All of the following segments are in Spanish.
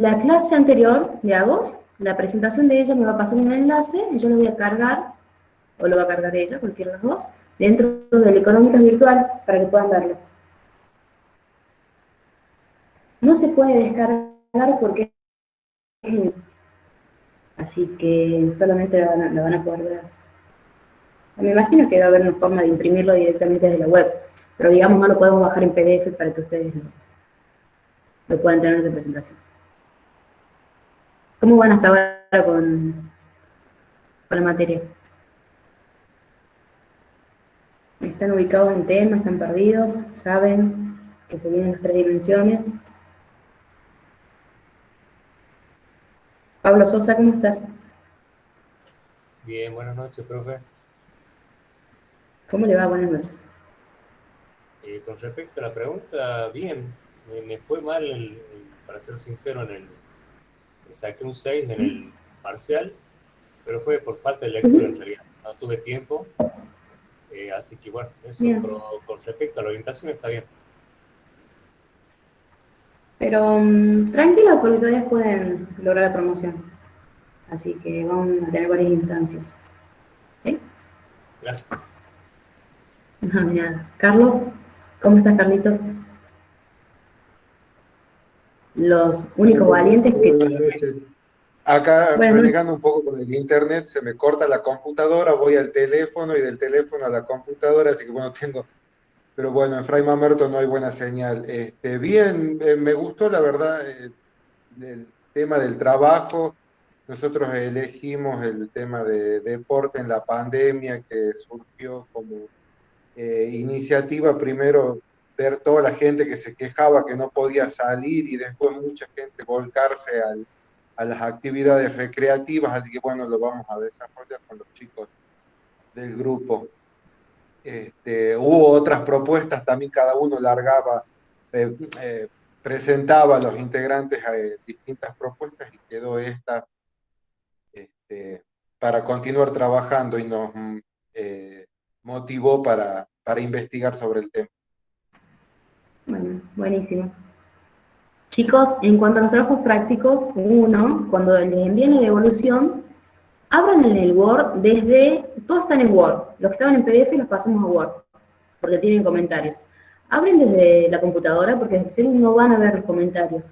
la clase anterior de Agos, la presentación de ella me va a pasar un enlace y yo lo voy a cargar, o lo va a cargar ella, cualquiera de los dos, dentro del Económicas Virtual para que puedan verlo. No se puede descargar porque es así que solamente lo van a poder ver. Me imagino que va a haber una forma de imprimirlo directamente desde la web, pero digamos no lo podemos bajar en PDF para que ustedes lo puedan tener en esa presentación. ¿Cómo van hasta ahora con la materia? ¿Están ubicados en tema? ¿Están perdidos? ¿Saben que se vienen las 3 dimensiones? Pablo Sosa, ¿cómo estás? Bien, buenas noches, profe. ¿Cómo le va? Buenas noches. Con respecto a la pregunta, bien, me fue mal, para ser sincero, saqué un 6 en el parcial, pero fue por falta de lectura en realidad, no tuve tiempo, así que bueno, eso con respecto a la orientación está bien. Pero tranquilo porque todavía pueden lograr la promoción, así que vamos a tener varias instancias. ¿Sí? Gracias. No, nada. Carlos, ¿cómo estás, Carlitos? Los únicos valientes que... Buenas noches. Acá Bueno, renegando un poco con el internet, se me corta la computadora, voy al teléfono y del teléfono a la computadora, así que bueno, pero bueno, en Fray Mamerto no hay buena señal. Bien, me gustó la verdad el tema del trabajo. Nosotros elegimos el tema de deporte en la pandemia que surgió como iniciativa, primero ver toda la gente que se quejaba que no podía salir y después mucha gente volcarse a las actividades recreativas, así que bueno, lo vamos a desarrollar con los chicos del grupo. Hubo otras propuestas, también cada uno largaba, eh, eh, presentaba a los integrantes distintas propuestas y quedó esta para continuar trabajando y nos motivó para investigar sobre el tema. bueno, buenísimo. Chicos, en cuanto a los trabajos prácticos, uno, cuando les envíen la devolución, abran en el Word todos están en Word, los que estaban en PDF los pasamos a Word, porque tienen comentarios. Abren desde la computadora, porque desde el celular no van a ver los comentarios,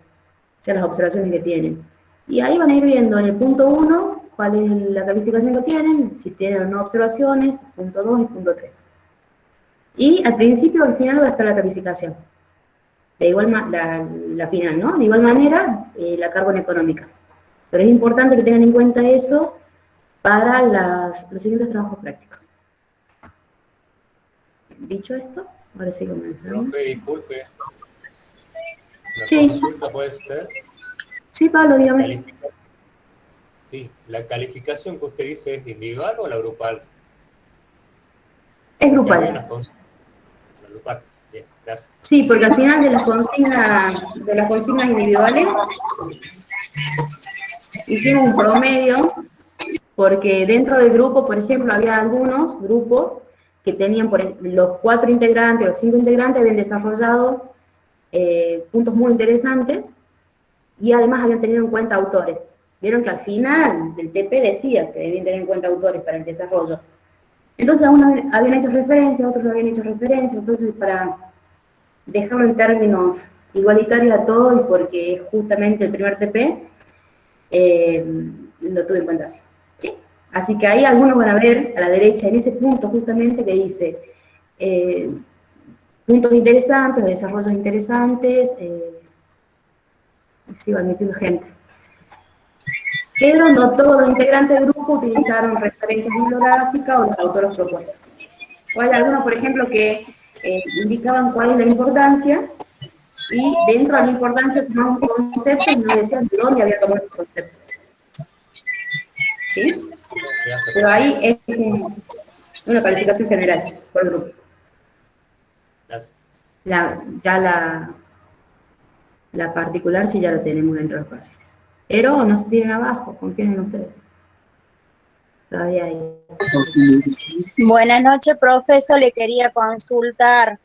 ya las observaciones que tienen. Y ahí van a ir viendo en el punto 1 cuál es la calificación que tienen, si tienen o no observaciones, punto 2 y punto 3. Y al principio o al final va a estar la calificación. De igual la final, ¿no? De igual manera, la carga en económicas. Pero es importante que tengan en cuenta eso para los siguientes trabajos prácticos. Dicho esto, ahora sí comenzamos. Profe, disculpe. Sí. ¿La consulta puede ser? Sí, Pablo, dígame. Sí, ¿la calificación que usted dice es individual o la grupal? Es Porque había grupal. la grupal. Bien, gracias. Sí, porque al final de las consignas individuales hicimos un promedio, porque dentro del grupo, por ejemplo, había algunos grupos que tenían, los 4 integrantes, los 5 integrantes habían desarrollado puntos muy interesantes y además habían tenido en cuenta autores. Vieron que al final del TP decía que debían tener en cuenta autores para el desarrollo. Entonces, algunos habían hecho referencia, otros no habían hecho referencia, entonces para dejarlo en términos igualitarios a todos y porque es justamente el primer TP, lo tuve en cuenta así. ¿Sí? Así que ahí algunos van a ver a la derecha, en ese punto justamente que dice puntos interesantes, desarrollos interesantes, sigo admitiendo gente. Pero no todos los integrantes del grupo utilizaron referencias bibliográficas o los autores propuestos. O hay algunos, por ejemplo, que indicaban cuál es la importancia y dentro de la importancia tomaban un concepto y no decían de dónde había tomado esos conceptos. ¿Sí? Pero ahí es una calificación general por el grupo. Gracias. La particular sí ya lo tenemos dentro de los parciales. Pero no se tienen abajo, confíen en ustedes. Todavía hay. Buenas noches, profesor. Le quería consultar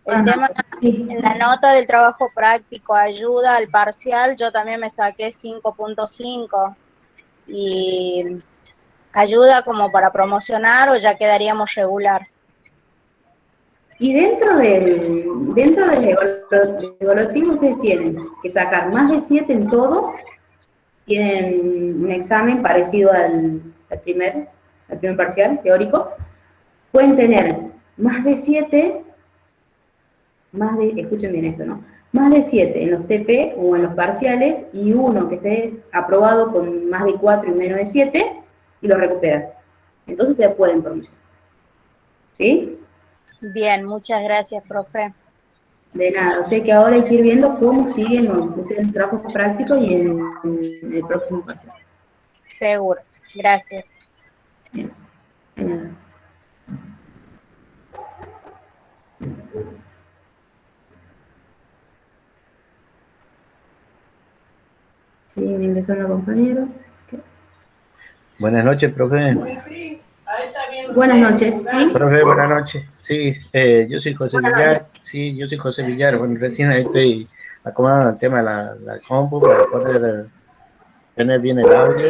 El tema, sí. en la nota del trabajo práctico, ayuda al parcial, yo también me saqué 5.5 y ayuda como para promocionar o ya quedaríamos regular. Y dentro del evaluativo ustedes tienen que sacar más de 7 en todo, tienen un examen parecido al primer parcial teórico, pueden tener más de 7, escuchen bien esto, ¿no? Más de 7 en los TP o en los parciales y uno que esté aprobado con más de 4 y menos de 7 y lo recuperan. Entonces ustedes pueden promocionar. ¿Sí? Bien, muchas gracias, profe. De nada, o sea que ahora hay que ir viendo cómo siguen los trabajos prácticos y en el próximo parcial. Seguro, gracias. Bien, de nada. Siguen ingresando compañeros. Buenas noches, profe. Buenas noches, ¿sí? Profe, buenas noches. Sí, yo soy José Villar. Sí, yo soy José Villar. Bueno, recién ahí estoy acomodando el tema de la compu para poder tener bien el audio.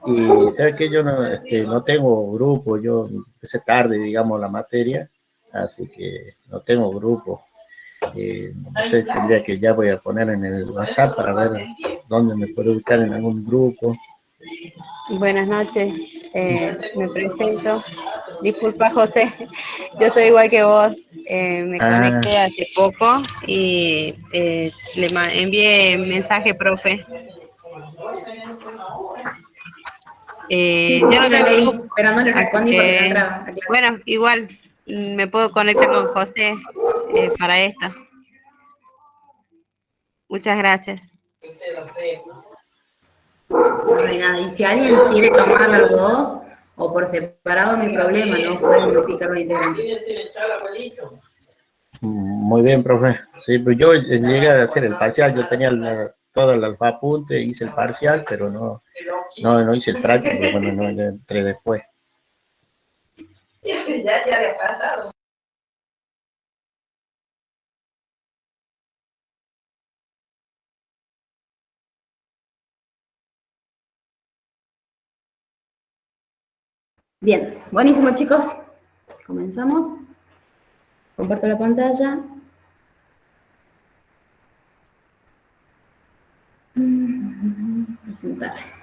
Y sabes que yo no tengo grupo, yo empecé tarde, digamos, la materia, así que no tengo grupo. No sé, tendría que ya voy a poner en el WhatsApp para ver dónde me puedo ubicar en algún grupo. Buenas noches, me presento. Disculpa, José, yo estoy igual que vos. Me conecté hace poco y envié mensaje, profe. Sí, Yo no la tengo leí, grupo, pero no le así respondí porque no que, entraba a clase. bueno, igual me puedo conectar con José para esto. Muchas gracias. No hay nada. Y si alguien quiere tomar los dos, o por separado, no hay problema, ¿no? Pueden modificar los integrantes. Muy bien, profe. Sí, pues yo llegué a hacer el parcial, yo tenía todo el apunte, hice el parcial, pero no hice el práctico, bueno, no, ya entré después. Ya había pasado. Bien, buenísimo, chicos. Comenzamos. Comparto la pantalla. Presentar.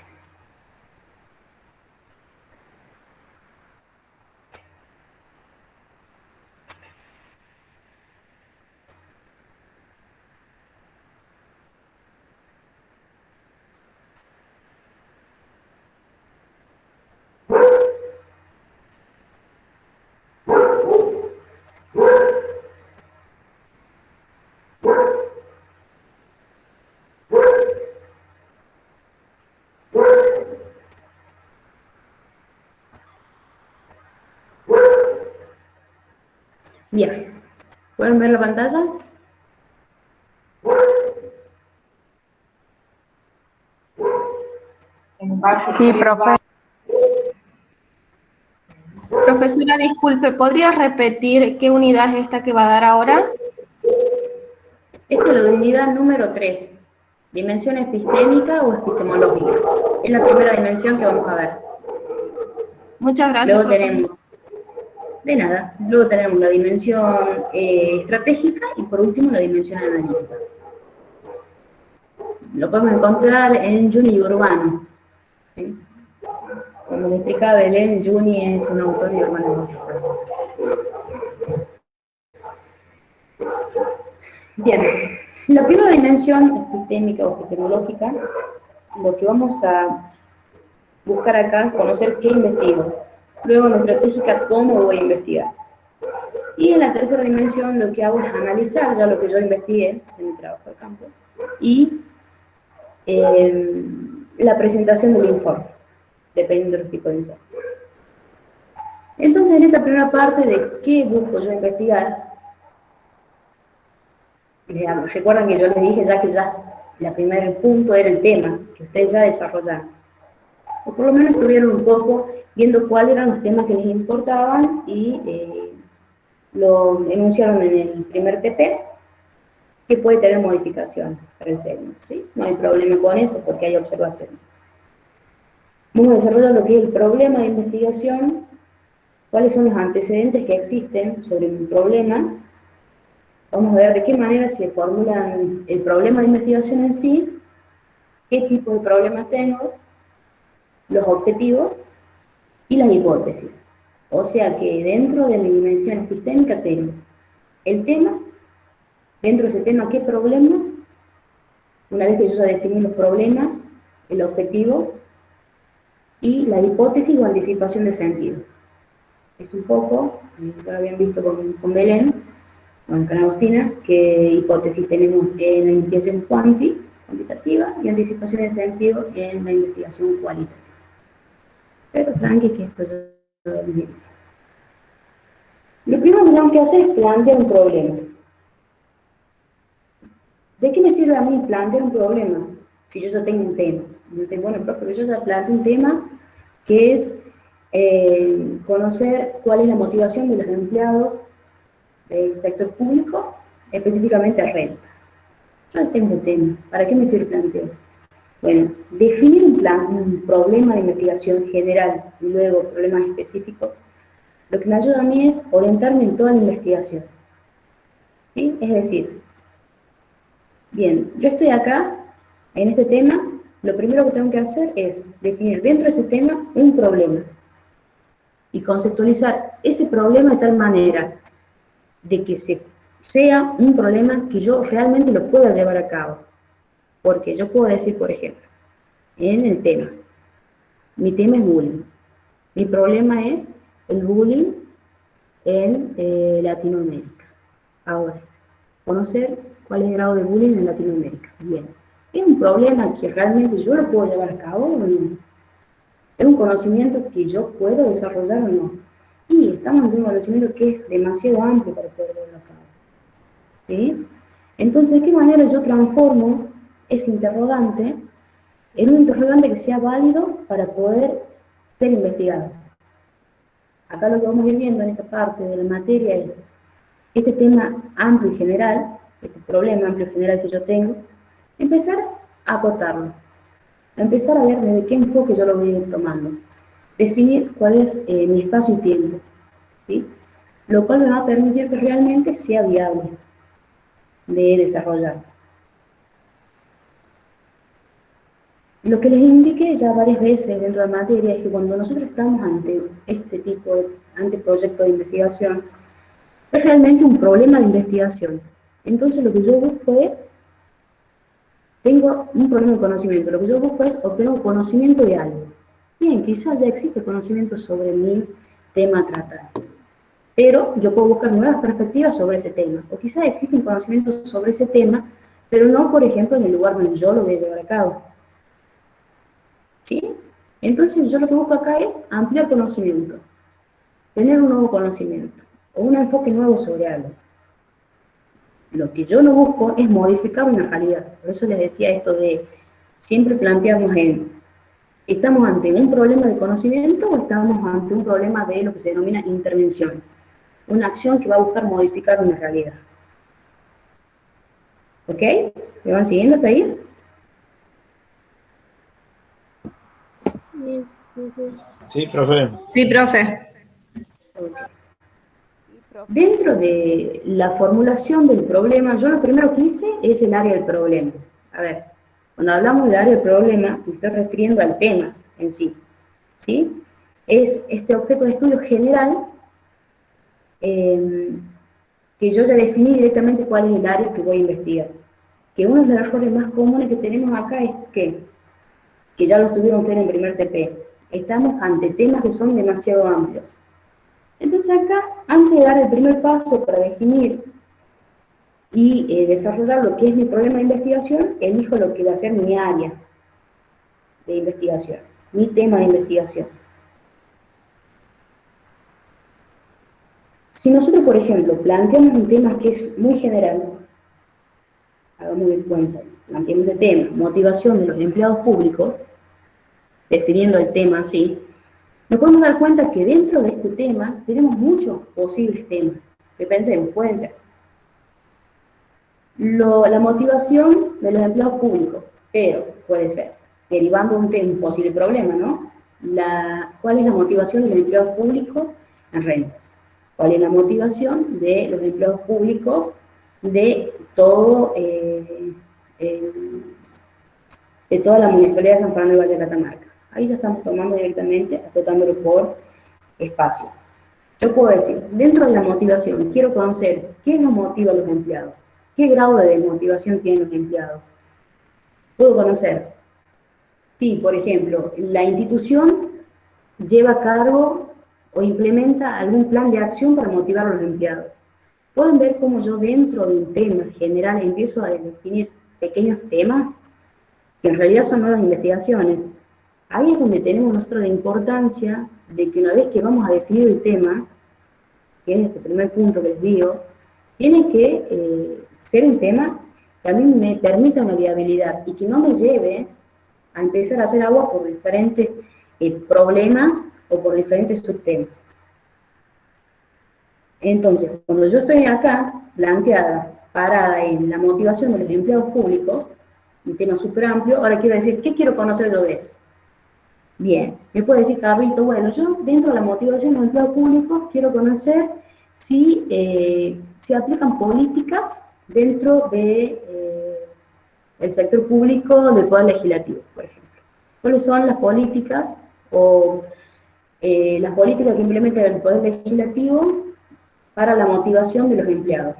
Bien, ¿pueden ver la pantalla? Sí, profe. Profesora, disculpe, ¿podría repetir qué unidad es esta que va a dar ahora? Esta es la unidad número 3, dimensión epistémica o epistemológica. Es la primera dimensión que vamos a ver. Muchas gracias, Luego profe. tenemos, de nada, luego tenemos la dimensión estratégica y por último la dimensión analítica. Lo podemos encontrar en Juni y Urbano. ¿Sí? Como le explicaba Belén, Juni es un autor y Urbano es otro. Bien, la primera dimensión epistémica o epistemológica, lo que vamos a buscar acá es conocer qué investigo. Luego en la estratégica, cómo voy a investigar. Y en la tercera dimensión lo que hago es analizar ya lo que yo investigué en mi trabajo de campo y la presentación del informe, dependiendo del tipo de informe. Entonces, en esta primera parte de qué busco yo investigar, recuerdan que yo les dije ya que el primer punto era el tema, que ustedes ya desarrollaron. O por lo menos estuvieron un poco viendo cuáles eran los temas que les importaban y lo enunciaron en el primer TP, que puede tener modificaciones para el segundo, ¿sí? No hay problema con eso porque hay observaciones. Vamos a desarrollar lo que es el problema de investigación, cuáles son los antecedentes que existen sobre un problema. Vamos a ver de qué manera se formulan el problema de investigación en sí, qué tipo de problema tengo, los objetivos y las hipótesis. O sea que dentro de la dimensión epistémica tengo el tema, dentro de ese tema qué problema, una vez que yo ya definí los problemas, el objetivo y la hipótesis o anticipación de sentido. Es un poco, ya lo habían visto con Belén, con Agostina, que hipótesis tenemos en la investigación cuantitativa y anticipación de sentido en la investigación cualitativa. Pero tranqui que esto ya lo dije. Lo primero que tenemos que hacer es plantear un problema. ¿De qué me sirve a mí plantear un problema si yo ya tengo un tema? Bueno, pero yo ya planteo un tema que es conocer cuál es la motivación de los empleados del sector público, específicamente a rentas. Yo ya tengo un tema. ¿Para qué me sirve plantear? Bueno, definir un problema de investigación general y luego problemas específicos, lo que me ayuda a mí es orientarme en toda la investigación. ¿Sí? Es decir, bien, yo estoy acá, en este tema, lo primero que tengo que hacer es definir dentro de ese tema un problema y conceptualizar ese problema de tal manera de que sea un problema que yo realmente lo pueda llevar a cabo. Porque yo puedo decir, por ejemplo, en el tema, mi tema es bullying. Mi problema es el bullying en Latinoamérica. Ahora, conocer cuál es el grado de bullying en Latinoamérica. Bien, ¿es un problema que realmente yo lo puedo llevar a cabo o no? ¿Es un conocimiento que yo puedo desarrollar o no? Y estamos en un conocimiento que es demasiado amplio para poder llevarlo a cabo. ¿Sí? Entonces, ¿de qué manera yo transformo ese interrogante en un interrogante que sea válido para poder ser investigado? Acá lo que vamos a ir viendo en esta parte de la materia es este tema amplio y general, este problema amplio y general que yo tengo, empezar a acotarlo, empezar a ver desde qué enfoque yo lo voy a ir tomando, definir cuál es mi espacio y tiempo, ¿sí? Lo cual me va a permitir que realmente sea viable de desarrollar. Lo que les indiqué ya varias veces dentro de la materia es que cuando nosotros estamos ante este tipo de proyecto de investigación, es realmente un problema de investigación. Entonces lo que yo busco es, tengo un problema de conocimiento, lo que yo busco es obtener conocimiento de algo. Bien, quizás ya existe conocimiento sobre mi tema a tratar, pero yo puedo buscar nuevas perspectivas sobre ese tema, o quizás existe un conocimiento sobre ese tema, pero no, por ejemplo, en el lugar donde yo lo voy a llevar a cabo. ¿Sí? Entonces yo lo que busco acá es ampliar conocimiento, tener un nuevo conocimiento, o un enfoque nuevo sobre algo. Lo que yo no busco es modificar una realidad. Por eso les decía esto de siempre plantearnos ¿estamos ante un problema de conocimiento o estamos ante un problema de lo que se denomina intervención? Una acción que va a buscar modificar una realidad. ¿Ok? ¿Me van siguiendo hasta ahí? Sí, profe. Sí, profe. Okay. Dentro de la formulación del problema, yo lo primero que hice es el área del problema. A ver, cuando hablamos del área del problema, me estoy refiriendo al tema en sí. ¿Sí? Es este objeto de estudio general que yo ya definí directamente cuál es el área que voy a investigar. Que uno de los errores más comunes que tenemos acá es que ya lo estuvieron ustedes en el primer TP. Estamos ante temas que son demasiado amplios. Entonces acá, antes de dar el primer paso para definir y desarrollar lo que es mi problema de investigación, elijo lo que va a ser mi área de investigación, mi tema de investigación. Si nosotros, por ejemplo, planteamos un tema que es muy general, hagamos de cuenta, planteamos el tema, motivación de los empleados públicos, definiendo el tema así, nos podemos dar cuenta que dentro de este tema tenemos muchos posibles temas. que pensemos, pueden ser. La motivación de los empleados públicos, pero puede ser, derivando un posible problema, ¿no? ¿Cuál es la motivación de los empleados públicos en rentas? ¿Cuál es la motivación de los empleados públicos de de toda la Municipalidad de San Fernando de Valle de Catamarca? Ahí ya estamos tomando directamente, acotándolo por espacio. Yo puedo decir, dentro de la motivación, quiero conocer qué nos motiva a los empleados, qué grado de desmotivación tienen los empleados. Puedo conocer si, por ejemplo, la institución lleva a cargo o implementa algún plan de acción para motivar a los empleados. Pueden ver cómo yo dentro de un tema general empiezo a definir pequeños temas que en realidad son nuevas investigaciones. Ahí es donde tenemos nosotros la importancia de que una vez que vamos a definir el tema, que es este primer punto que les digo, tiene que ser un tema que a mí me permita una viabilidad y que no me lleve a empezar a hacer agua por diferentes problemas o por diferentes subtemas. Entonces, cuando yo estoy acá, planteada, parada en la motivación de los empleados públicos, un tema súper amplio, ahora quiero decir, ¿qué quiero conocer yo de eso? Bien, me puede decir Carlito, bueno, yo dentro de la motivación de los empleados públicos quiero conocer si se aplican políticas dentro de el sector público del Poder Legislativo, por ejemplo. ¿Cuáles son las políticas las políticas que implementa el Poder Legislativo para la motivación de los empleados?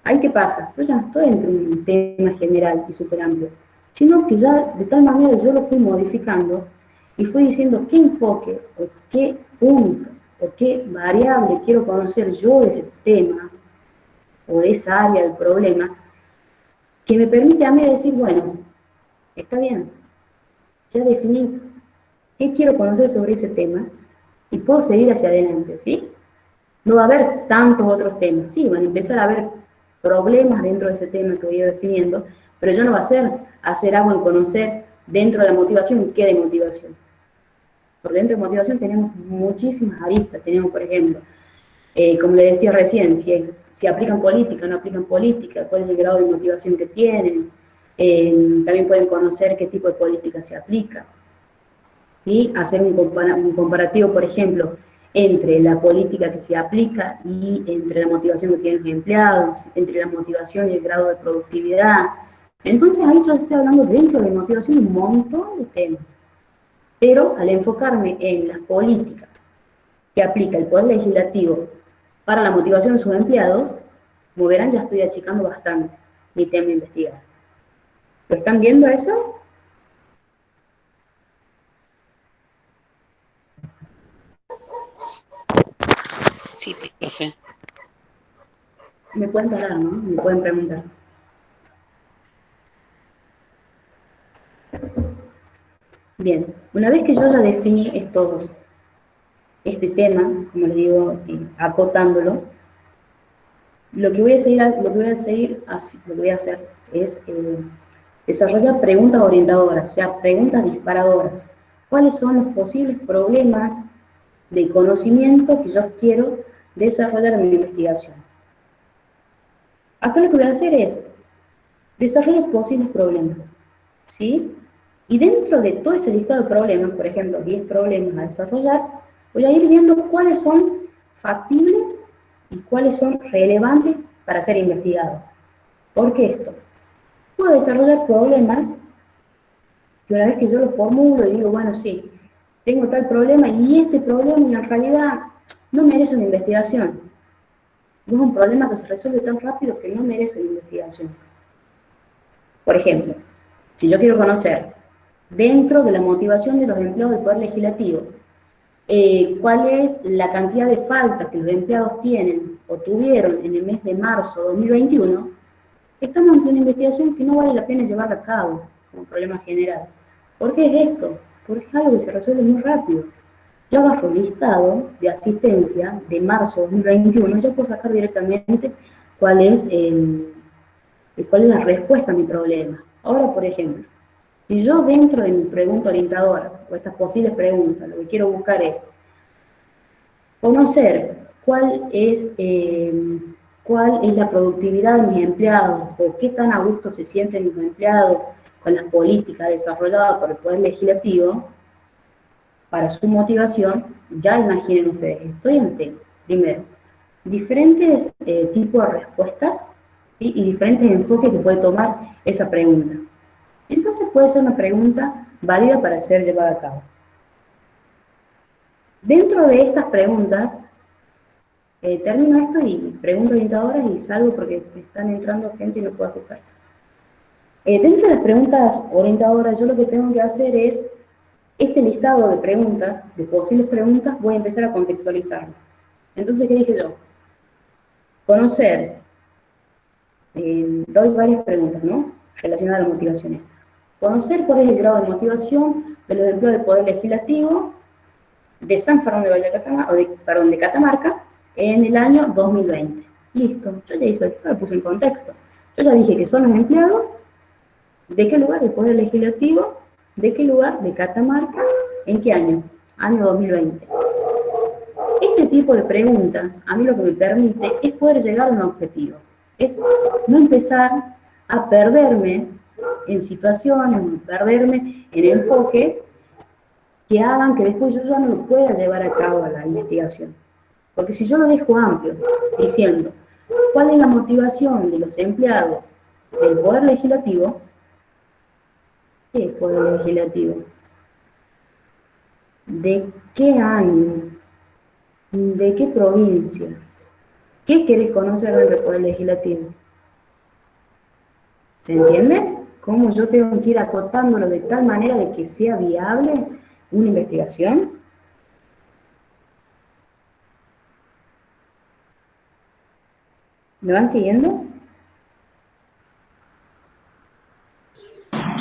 ¿Ahí qué pasa? Yo ya no estoy entre un tema general y súper amplio, sino que ya de tal manera yo lo fui modificando y fui diciendo qué enfoque, o qué punto, o qué variable quiero conocer yo de ese tema, o de esa área del problema, que me permite a mí decir, bueno, está bien, ya definí qué quiero conocer sobre ese tema, y puedo seguir hacia adelante, ¿sí? No va a haber tantos otros temas, sí, van a empezar a haber problemas dentro de ese tema que voy a ir definiendo, pero ya no va a ser hacer algo en conocer dentro de la motivación qué de motivación. Por dentro de motivación tenemos muchísimas aristas, tenemos, por ejemplo, como le decía recién, si aplican política, no aplican política, cuál es el grado de motivación que tienen, también pueden conocer qué tipo de política se aplica, ¿sí? Hacer un comparativo, por ejemplo, entre la política que se aplica y entre la motivación que tienen los empleados, entre la motivación y el grado de productividad. Entonces ahí yo estoy hablando dentro de motivación un montón de temas. Pero al enfocarme en las políticas que aplica el Poder Legislativo para la motivación de sus empleados, como verán ya estoy achicando bastante mi tema de investigar. ¿Lo están viendo eso? Sí, profe. Me pueden parar, ¿no? Me pueden preguntar. Bien, una vez que yo ya definí este tema, como les digo, acotándolo, lo que voy a hacer es desarrollar preguntas orientadoras, o sea, preguntas disparadoras. ¿Cuáles son los posibles problemas de conocimiento que yo quiero desarrollar en mi investigación? Acá lo que voy a hacer es desarrollar posibles problemas, ¿sí? Y dentro de todo ese listado de problemas, por ejemplo, 10 problemas a desarrollar, voy a ir viendo cuáles son factibles y cuáles son relevantes para ser investigados. ¿Por qué esto? Puedo desarrollar problemas que una vez que yo los formulo y digo, bueno, sí, tengo tal problema y este problema en realidad no merece una investigación. No es un problema que se resuelve tan rápido que no merece una investigación. Por ejemplo, si yo quiero conocer dentro de la motivación de los empleados del Poder Legislativo, cuál es la cantidad de faltas que los empleados tienen o tuvieron en el mes de marzo de 2021, estamos en una investigación que no vale la pena llevar a cabo como problema general. ¿Por qué es esto? Porque es algo que se resuelve muy rápido. Yo agarro el listado de asistencia de marzo de 2021 y ya puedo sacar directamente cuál es la respuesta a mi problema. Ahora, por ejemplo, si yo dentro de mi pregunta orientadora, o estas posibles preguntas, lo que quiero buscar es conocer cuál es la productividad de mis empleados, o qué tan a gusto se sienten mis empleados con las políticas desarrolladas por el Poder Legislativo para su motivación. Ya imaginen ustedes, estoy ante, primero, diferentes tipos de respuestas, ¿sí? Y diferentes enfoques que puede tomar esa pregunta. Entonces puede ser una pregunta válida para ser llevada a cabo. Dentro de estas preguntas, termino esto y pregunto orientadoras y salgo porque están entrando gente y no puedo aceptar. Dentro de las preguntas orientadoras, yo lo que tengo que hacer es, este listado de preguntas, de posibles preguntas, voy a empezar a contextualizarlo. Entonces, ¿qué dije yo? Conocer, doy varias preguntas, ¿no? Relacionadas a las motivaciones. Conocer cuál es el grado de motivación de los empleados del Poder Legislativo de San Fernando de Catamarca, de Catamarca, en el año 2020. Listo, yo ya hice esto, lo puse en contexto. Yo ya dije que son los empleados, ¿de qué lugar? Del Poder Legislativo, ¿de qué lugar? De Catamarca, ¿en qué año? Año 2020. Este tipo de preguntas, a mí lo que me permite es poder llegar a un objetivo. Es no empezar a perderme en situaciones, perderme en enfoques que hagan que después yo ya no lo pueda llevar a cabo a la investigación. Porque si yo lo dejo amplio, diciendo cuál es la motivación de los empleados del Poder Legislativo, ¿qué es Poder Legislativo? ¿De qué año? ¿De qué provincia? ¿Qué querés conocer del Poder Legislativo? ¿Se entiende? ¿Cómo yo tengo que ir acotándolo de tal manera de que sea viable una investigación? ¿Me van siguiendo?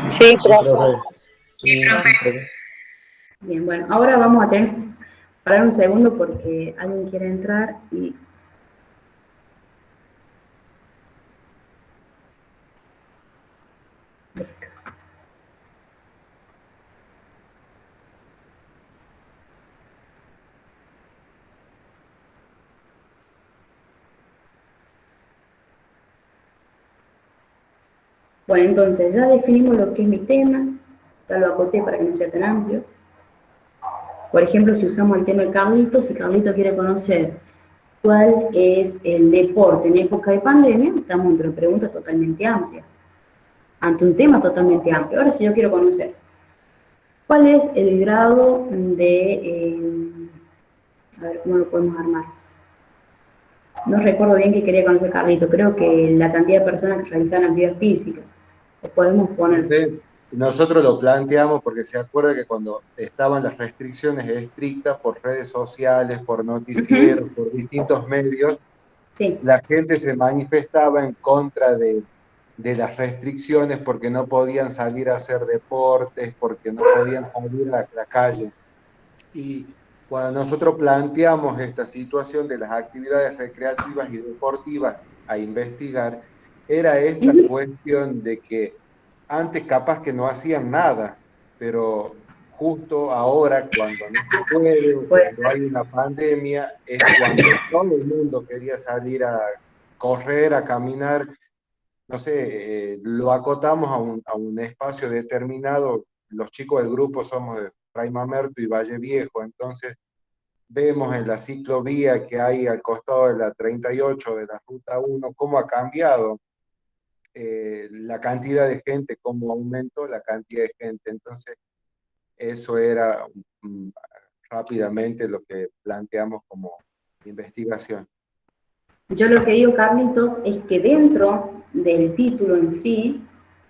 Sí, profe. Sí, profe. Bien, bueno, ahora vamos a tener que parar un segundo porque alguien quiere entrar y... Listo. Bueno, entonces ya definimos lo que es mi tema, ya lo acoté para que no sea tan amplio. Por ejemplo, si usamos el tema de Carlitos, si Carlitos quiere conocer cuál es el deporte en época de pandemia, estamos ante una pregunta totalmente amplia, ante un tema totalmente amplio. Ahora, si yo quiero conocer cuál es el grado de, a ver cómo lo podemos armar. No recuerdo bien qué quería conocer Carlitos, creo que la cantidad de personas que realizaban actividad física. Lo podemos poner. Sí, nosotros lo planteamos porque se acuerda que cuando estaban las restricciones estrictas por redes sociales, por noticieros, por distintos medios, Sí. la gente se manifestaba en contra de las restricciones porque no podían salir a hacer deportes, porque no podían salir a la calle. Y cuando nosotros planteamos esta situación de las actividades recreativas y deportivas a investigar, era esta cuestión de que antes capaz que no hacían nada, pero justo ahora, cuando no se puede, o cuando hay una pandemia, es cuando todo el mundo quería salir a correr, a caminar, no sé, lo acotamos a un espacio determinado. Los chicos del grupo somos de Fray Mamerto y Valle Viejo, entonces vemos en la ciclovía que hay al costado de la 38 de la Ruta 1 cómo ha cambiado la cantidad de gente, cómo aumentó la cantidad de gente. Entonces, eso era rápidamente lo que planteamos como investigación. Yo lo que digo, Carlitos, es que dentro del título en sí,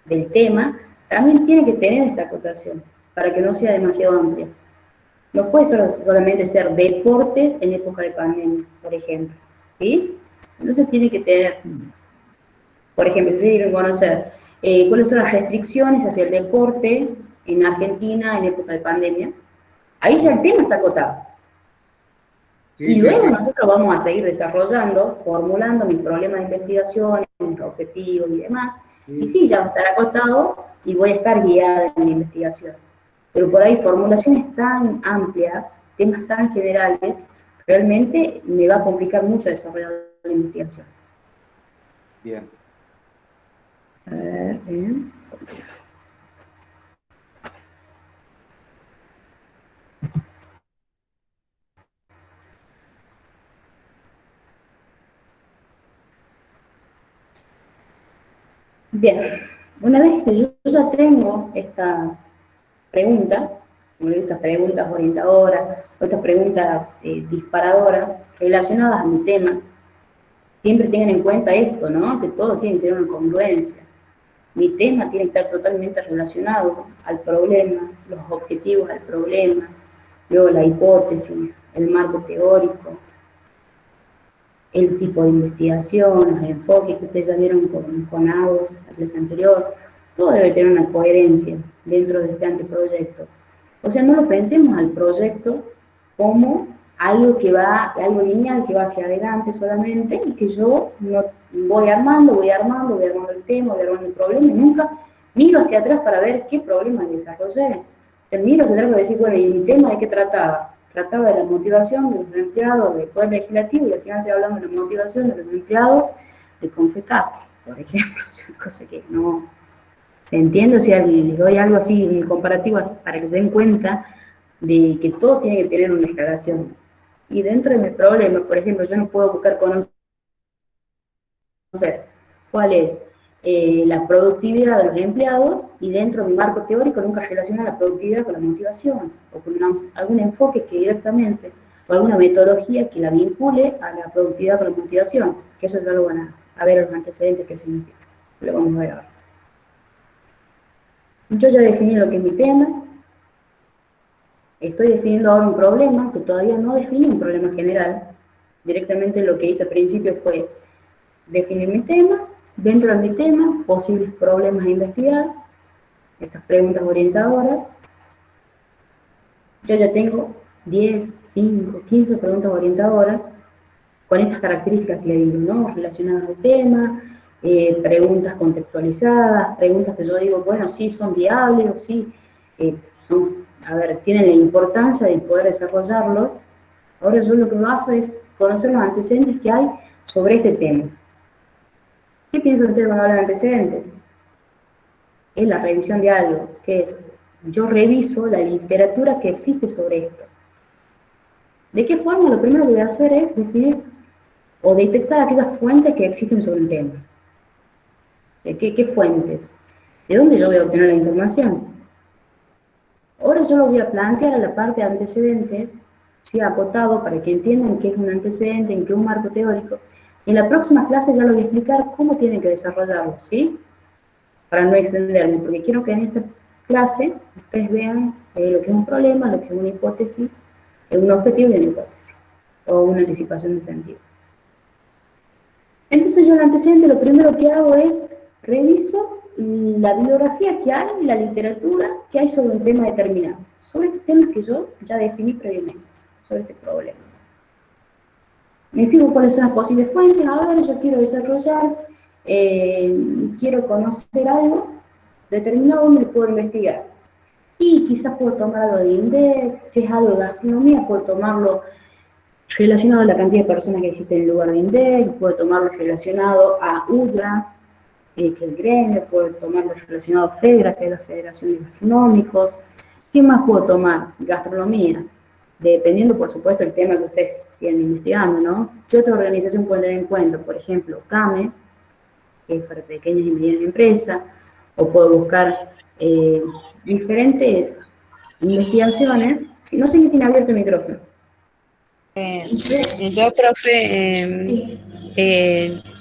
del tema, también tiene que tener esta acotación, para que no sea demasiado amplia. No puede solamente ser deportes en época de pandemia, por ejemplo, ¿sí? Entonces tiene que tener, por ejemplo, si quieren conocer cuáles son las restricciones hacia el deporte en Argentina en época de pandemia, ahí ya el tema está acotado. Sí, Y luego sí. nosotros vamos a seguir desarrollando, formulando mis problemas de investigación, mis objetivos y demás. Y sí, ya va a estar acotado y voy a estar guiada en mi investigación. Pero por ahí formulaciones tan amplias, temas tan generales, realmente me va a complicar mucho desarrollar la investigación. Bien. A ver, bien. Bien, una vez que yo ya tengo estas preguntas, como estas preguntas orientadoras, o estas preguntas disparadoras relacionadas a mi tema, siempre tengan en cuenta esto, ¿no? Que todo tiene que tener una congruencia. Mi tema tiene que estar totalmente relacionado al problema, los objetivos al problema, luego la hipótesis, el marco teórico, el tipo de investigación, los enfoques que ustedes ya vieron con AGOS, la clase anterior, todo debe tener una coherencia dentro de este anteproyecto. O sea, no lo pensemos al proyecto como algo que va, algo lineal que va hacia adelante solamente y que yo no voy armando el tema, voy armando el problema y nunca miro hacia atrás para ver qué problema desarrollé. Miro hacia atrás para decir, bueno, ¿y mi tema de qué trataba? Trataba de la motivación de los empleados del Poder Legislativo y al final estoy hablando de la motivación de los empleados de CONFECAP, por ejemplo, cosa que no se entiende. O sea, les doy algo así en comparativo para que se den cuenta de que todo tiene que tener una escalación. Y dentro de mi problema, por ejemplo, yo no puedo buscar conocer cuál es la productividad de los empleados y dentro de mi marco teórico nunca relaciona la productividad con la motivación o con algún enfoque que directamente o alguna metodología que la vincule a la productividad con la motivación, que eso ya lo van a ver los antecedentes que significa. Lo vamos a ver ahora. Yo ya definí lo que es mi tema, estoy definiendo ahora un problema que todavía no definí un problema general. Directamente lo que hice al principio fue definir mi tema, dentro de mi tema, posibles problemas a investigar, estas preguntas orientadoras. Yo ya tengo 10, 5, 15 preguntas orientadoras con estas características que le digo, ¿no? Relacionadas al tema, preguntas contextualizadas, preguntas que yo digo, bueno, sí, son viables, o sí, tienen la importancia de poder desarrollarlos. Ahora yo lo que baso es conocer los antecedentes que hay sobre este tema. ¿Qué piensan ustedes cuando hablan de antecedentes? Es la revisión de algo, que es, yo reviso la literatura que existe sobre esto. ¿De qué forma? Lo primero que voy a hacer es definir o detectar aquellas fuentes que existen sobre el tema. ¿De qué fuentes? ¿De dónde yo voy a obtener la información? Ahora yo lo voy a plantear a la parte de antecedentes, ¿sí? Acotado para que entiendan qué es un antecedente, en qué es un marco teórico. En la próxima clase ya lo voy a explicar cómo tienen que desarrollarlo, ¿sí? Para no extenderme, porque quiero que en esta clase ustedes vean lo que es un problema, lo que es una hipótesis, un objetivo y una hipótesis, o una anticipación de sentido. Entonces yo en el antecedente lo primero que hago es reviso la bibliografía que hay, la literatura que hay sobre un tema determinado, sobre este tema que yo ya definí previamente, sobre este problema. Me fijo cuáles son las posibles fuentes. Ahora yo quiero desarrollar, quiero conocer algo determinado donde lo puedo investigar. Y quizás puedo tomar algo de INDEC, si es algo de gastronomía, puedo tomarlo relacionado a la cantidad de personas que existen en el lugar de INDEC, puedo tomarlo relacionado a UDRA, que es el gremio, puedo tomarlo relacionado a FEDRA, que es la Federación de Gastronómicos. ¿Qué más puedo tomar? Gastronomía, dependiendo, por supuesto, del tema que ustedes estén investigando, ¿no? ¿Qué otra organización pueden tener en cuenta? Por ejemplo, CAME, que es para pequeñas y medianas empresas, o puedo buscar diferentes investigaciones. Si no sé quién tiene abierto el micrófono. Yo, profe,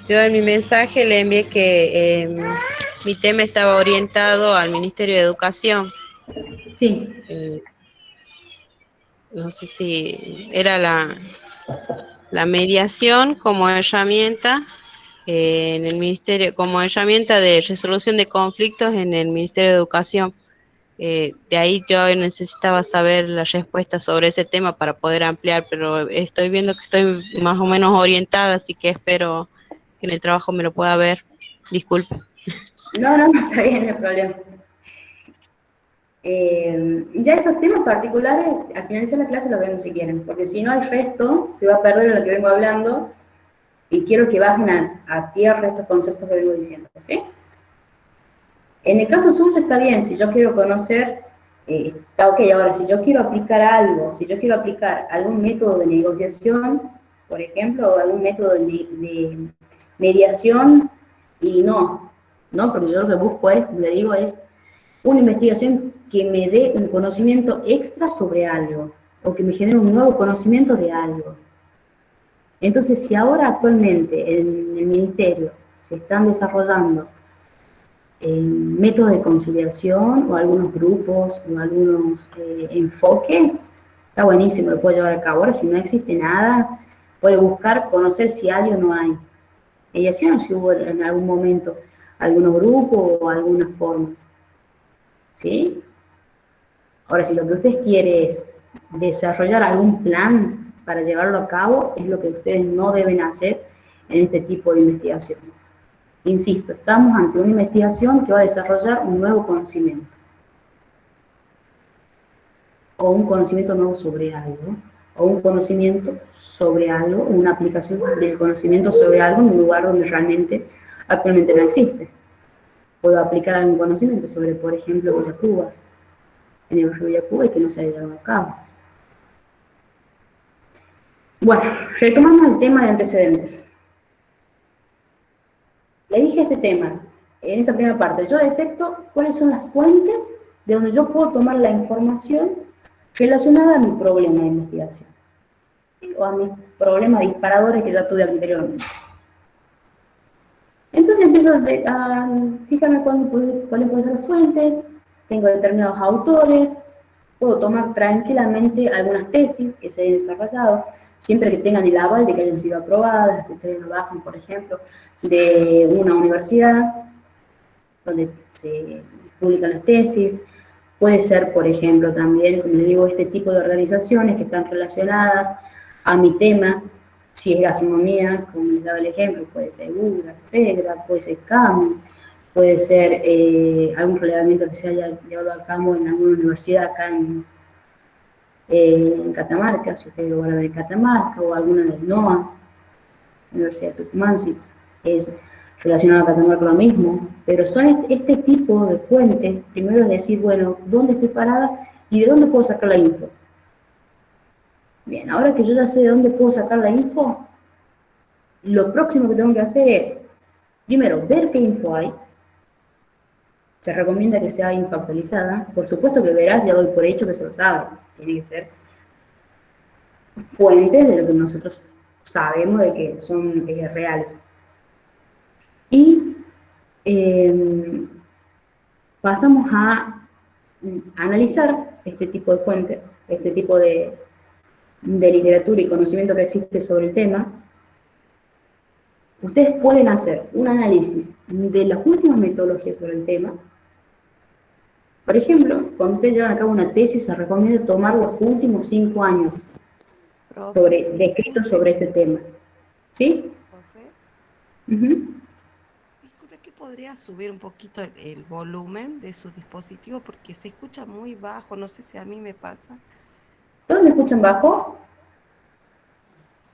yo en mi mensaje le envié que mi tema estaba orientado al Ministerio de Educación. Sí. No sé si era la mediación como herramienta en el Ministerio, como herramienta de resolución de conflictos en el Ministerio de Educación. De ahí yo necesitaba saber la respuesta sobre ese tema para poder ampliar, pero estoy viendo que estoy más o menos orientada, así que espero que en el trabajo me lo pueda ver. Disculpe. No, está bien, no hay problema. Ya esos temas particulares, al finalizar la clase los vemos si quieren, porque si no el resto se va a perder en lo que vengo hablando y quiero que bajen a tierra estos conceptos que vengo diciendo, ¿sí? En el caso suyo está bien, si yo quiero conocer, está ok, ahora si yo quiero aplicar algo, si yo quiero aplicar algún método de negociación, por ejemplo, o algún método de mediación, y no, porque yo lo que busco es, como le digo, es una investigación que me dé un conocimiento extra sobre algo, o que me genere un nuevo conocimiento de algo. Entonces, si ahora actualmente en el Ministerio se están desarrollando métodos de conciliación, o algunos grupos, o algunos enfoques, está buenísimo, lo puede llevar a cabo. Ahora, si no existe nada, puede buscar, conocer si hay o no hay mediación, o si hubo en algún momento algunos grupos o algunas formas. ¿Sí? Ahora, si lo que usted quiere es desarrollar algún plan para llevarlo a cabo, es lo que ustedes no deben hacer en este tipo de investigación. Insisto, estamos ante una investigación que va a desarrollar un nuevo conocimiento. O un conocimiento nuevo sobre algo. O un conocimiento sobre algo, una aplicación del conocimiento sobre algo en un lugar donde realmente actualmente no existe. Puedo aplicar algún conocimiento sobre, por ejemplo, Villacubas, en el río Yacuba, y que no se haya llevado a cabo. Bueno, retomando el tema de antecedentes. Le dije este tema, en esta primera parte, yo detecto cuáles son las fuentes de donde yo puedo tomar la información relacionada a mi problema de investigación, ¿sí? O a mis problemas disparadores que ya tuve anteriormente. Entonces empiezo a fijarme cuáles pueden ser las fuentes, tengo determinados autores, puedo tomar tranquilamente algunas tesis que se hayan desarrollado, siempre que tengan el aval de que hayan sido aprobadas, que ustedes lo bajen, por ejemplo, de una universidad donde se publican las tesis. Puede ser, por ejemplo, también, como les digo, este tipo de organizaciones que están relacionadas a mi tema. Si es gastronomía, como les daba el ejemplo, puede ser UGRA, FEGRA, puede ser CAMI, puede ser algún relevamiento que se haya llevado a cabo en alguna universidad acá en Catamarca, si ustedes lo van a ver en Catamarca, o alguna del NOA, Universidad de Tucumán, si es relacionado a Catamarca lo mismo, pero son este tipo de fuentes. Primero es decir, bueno, ¿dónde estoy parada y de dónde puedo sacar la info? Bien, ahora que yo ya sé de dónde puedo sacar la info, lo próximo que tengo que hacer es, primero, ver qué info hay. Se recomienda que sea info actualizada. Por supuesto que verás, ya doy por hecho que se lo sabe. Tiene que ser fuentes de lo que nosotros sabemos de que son reales. Y pasamos a analizar este tipo de fuentes, este tipo de literatura y conocimiento que existe sobre el tema. Ustedes pueden hacer un análisis de las últimas metodologías sobre el tema. Por ejemplo, cuando ustedes llevan a cabo una tesis, se recomienda tomar los últimos 5 años descritos sobre ese tema. ¿Sí? Disculpe, ¿que podría subir un poquito el volumen de su dispositivo? Porque se escucha muy bajo, no sé si a mí me pasa. ¿Todos me escuchan bajo?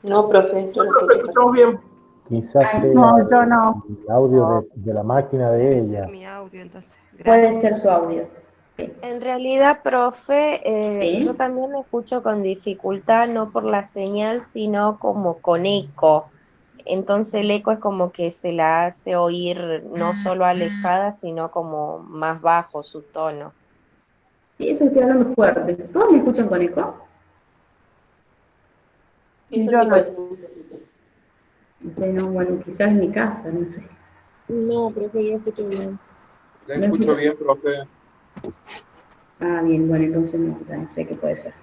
No, profe, yo lo escuchamos bien. Quizás sea No, yo no. el audio de la máquina de ella. Mi audio, entonces. Puede ser su audio. Sí. En realidad, profe, ¿Sí? yo también me escucho con dificultad, no por la señal, sino como con eco. Entonces el eco es como que se la hace oír no solo alejada, sino como más bajo su tono. Sí, eso estoy hablando fuerte. ¿Todos me escuchan con eco? Eso Yo sí no. puede ser. Bueno, quizás en mi casa, no sé. No, profe, yo escucho bien. La escucho bien, profe. Ah, bien, bueno, entonces no, ya sé qué puede ser.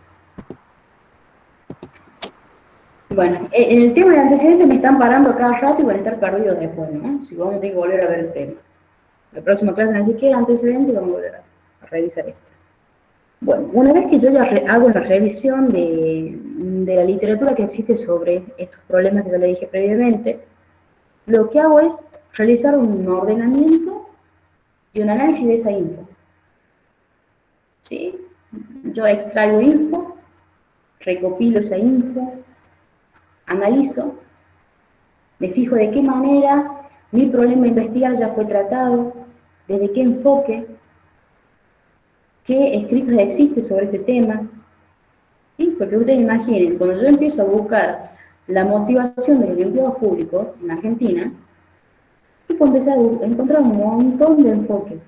Bueno, en el tema de antecedentes me están parando cada rato y van a estar perdidos después, ¿no? Si vamos a tener que volver a ver el tema. La próxima clase van a decir, ¿qué era antecedente? Y vamos a volver a revisar esto. Bueno, una vez que yo ya hago la revisión de la literatura que existe sobre estos problemas que ya le dije previamente, lo que hago es realizar un ordenamiento y un análisis de esa info. ¿sí? Yo extraigo info, recopilo esa info, analizo, me fijo de qué manera mi problema a investigar ya fue tratado, desde qué enfoque, qué escritos existen sobre ese tema, ¿sí? Porque ustedes imaginen, cuando yo empiezo a buscar la motivación de los empleados públicos en Argentina, yo empecé a encontrar un montón de enfoques,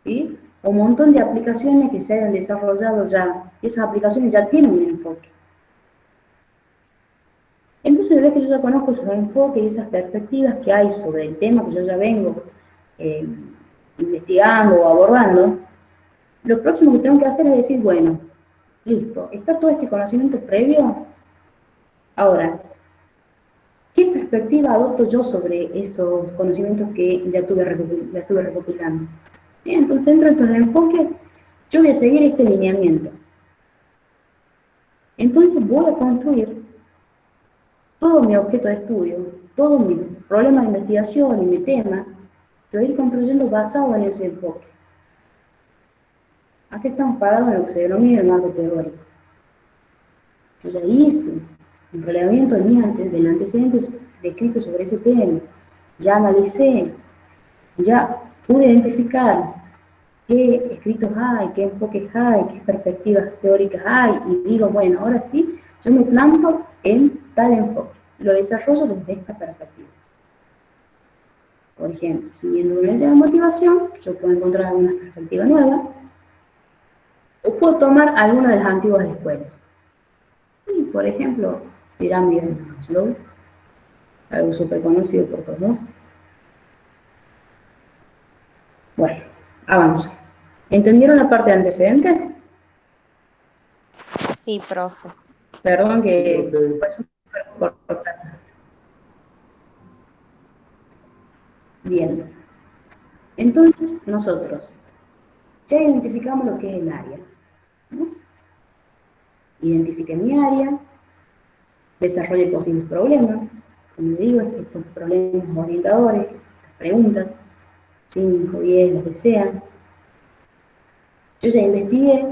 ¿sí? Un montón de aplicaciones que se hayan desarrollado ya, y esas aplicaciones ya tienen un enfoque. Entonces, una vez que yo ya conozco esos enfoques y esas perspectivas que hay sobre el tema que yo ya vengo investigando o abordando, lo próximo que tengo que hacer es decir, bueno, listo, está todo este conocimiento previo. Ahora, ¿qué perspectiva adopto yo sobre esos conocimientos que ya estuve recopilando? Bien, entonces, dentro de estos enfoques, yo voy a seguir este lineamiento. Entonces, voy a construir todo mi objeto de estudio, todo mi problema de investigación y mi tema, lo voy a ir construyendo basado en ese enfoque. Aquí estamos parados en lo que se denomina el marco teórico. Yo ya hice un relevamiento del antecedentes descritos sobre ese tema, ya analicé, ya pude identificar qué escritos hay, qué enfoques hay, qué perspectivas teóricas hay, y digo, bueno, ahora sí, yo me planto en tal enfoque, lo desarrollo desde esta perspectiva. Por ejemplo, siguiendo con el tema de motivación, yo puedo encontrar alguna perspectiva nueva, o puedo tomar alguna de las antiguas escuelas. Y, por ejemplo, pirámide de Maslow, algo súper conocido por todos. Bueno, avanzo. ¿Entendieron la parte de antecedentes? Sí, profe. Perdón que fue súper corta. Bien. Entonces, nosotros ya identificamos lo que es el área. ¿Vamos? Identifiqué mi área, desarrollé posibles problemas, como digo, estos problemas orientadores, las preguntas, 5, 10, las que sean. Yo ya investigué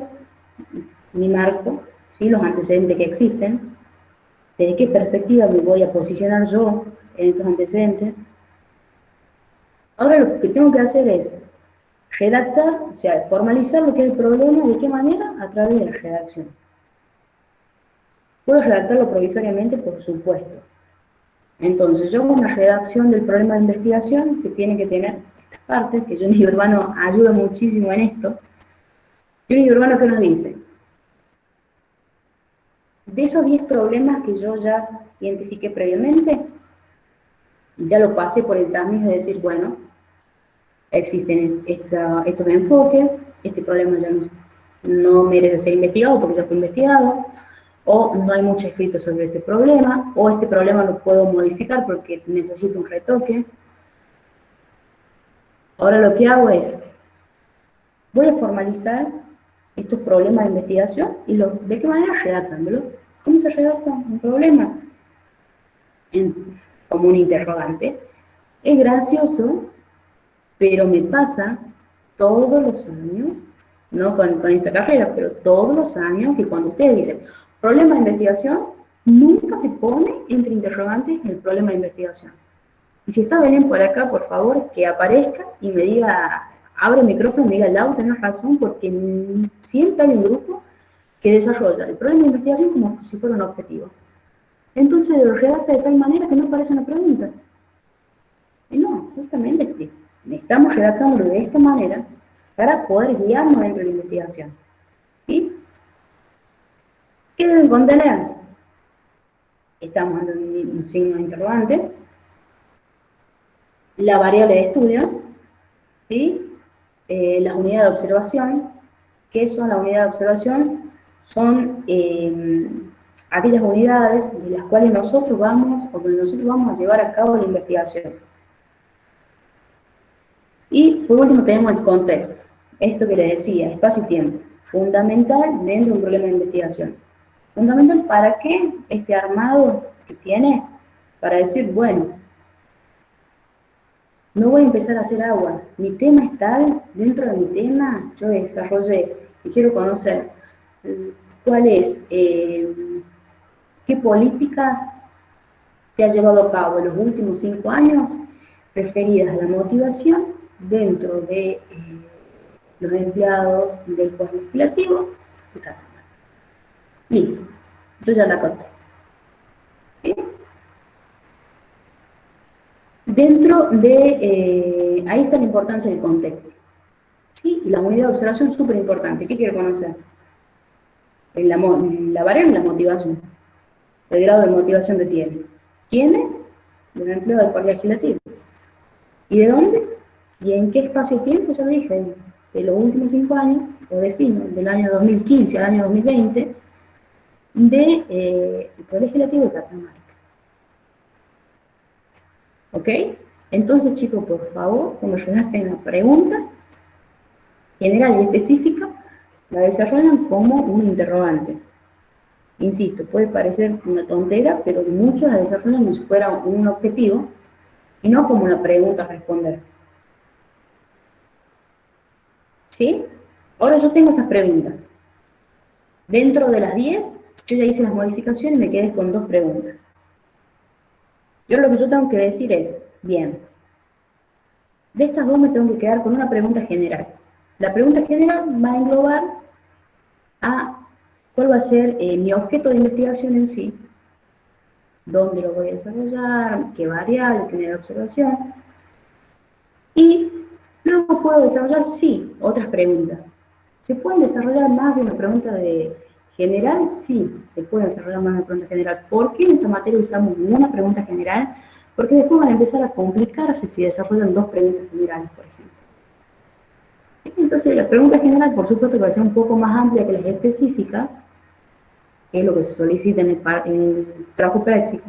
mi marco, ¿sí? Los antecedentes que existen, desde qué perspectiva me voy a posicionar yo en estos antecedentes. Ahora lo que tengo que hacer es redactar, o sea, formalizar lo que es el problema, ¿de qué manera? A través de la redacción. Puedo redactarlo provisoriamente, por supuesto. Entonces, yo hago una redacción del problema de investigación que tiene que tener estas partes, que Johnny Urbano ayuda muchísimo en esto. Johnny Urbano, ¿qué nos dice? De esos 10 problemas que yo ya identifiqué previamente, ya lo pasé por el tamiz de decir, bueno, existen estos enfoques, este problema ya no merece ser investigado porque ya fue investigado, o no hay mucho escrito sobre este problema, o este problema lo puedo modificar porque necesito un retoque. Ahora lo que hago es, voy a formalizar estos problemas de investigación y ¿de qué manera? Redactándolos. ¿Cómo se redacta un problema? Como un interrogante. Es gracioso, pero me pasa todos los años, no con esta carrera, pero todos los años que cuando ustedes dicen problema de investigación, nunca se pone entre interrogantes el problema de investigación. Y si está Belén por acá, por favor, que aparezca y me diga, abre el micrófono y me diga, Lau, tenés razón, porque siempre hay un grupo que desarrolla el problema de investigación como si fuera un objetivo. Entonces lo redacta de tal manera que no parece una pregunta. Y no, justamente estamos redactándolo de esta manera para poder guiarnos dentro de la investigación. ¿Sí? ¿Qué deben contener? Estamos dando un signo de interrogante, la variable de estudio, ¿sí? Las unidades de observación. ¿Qué son las unidades de observación? Son aquellas unidades de las cuales nosotros vamos a llevar a cabo la investigación. Y por último tenemos el contexto. Esto que les decía, espacio y tiempo. Fundamental dentro de un problema de investigación. Fundamental para qué este armado que tiene, para decir, bueno, no voy a empezar a hacer agua. Mi tema es tal, dentro de mi tema yo desarrollé y quiero conocer cuál es, qué políticas se ha llevado a cabo en los últimos 5 años referidas a la motivación dentro de los empleados del Poder Legislativo de Catamarca. Listo, yo ya la conté. ¿Sí? Dentro de, ahí está la importancia del contexto. ¿Sí? Y la unidad de observación es súper importante. ¿Qué quiero conocer? La variable es la motivación. El grado de motivación que tiene. ¿Quiénes? De un empleado del Poder Legislativo. ¿Y de dónde? ¿Y en qué espacio-tiempo? Ya lo dije, de los últimos 5 años, o defino, del año 2015 al año 2020, del Poder Legislativo de Catamarca. ¿Ok? Entonces, chicos, por favor, cuando redacten la pregunta general y específica, la desarrollan como un interrogante. Insisto, puede parecer una tontera, pero muchos la desarrollan como si fuera un objetivo y no como una pregunta a responder. ¿Sí? Ahora yo tengo estas preguntas. Dentro de las 10, yo ya hice las modificaciones y me quedé con 2 preguntas. Lo que yo tengo que decir es, bien, de estas 2 me tengo que quedar con una pregunta general. La pregunta general va a englobar a cuál va a ser mi objeto de investigación en sí, dónde lo voy a desarrollar, qué variable, qué unidad de observación, y luego puedo desarrollar, sí, otras preguntas. ¿Se pueden desarrollar más de una pregunta general? Sí, se puede desarrollar más de una pregunta general. ¿Por qué en esta materia usamos una pregunta general? Porque después van a empezar a complicarse si desarrollan 2 preguntas generales, por ejemplo. Entonces, la pregunta general, por supuesto, que va a ser un poco más amplia que las específicas, que es lo que se solicita en el trabajo práctico.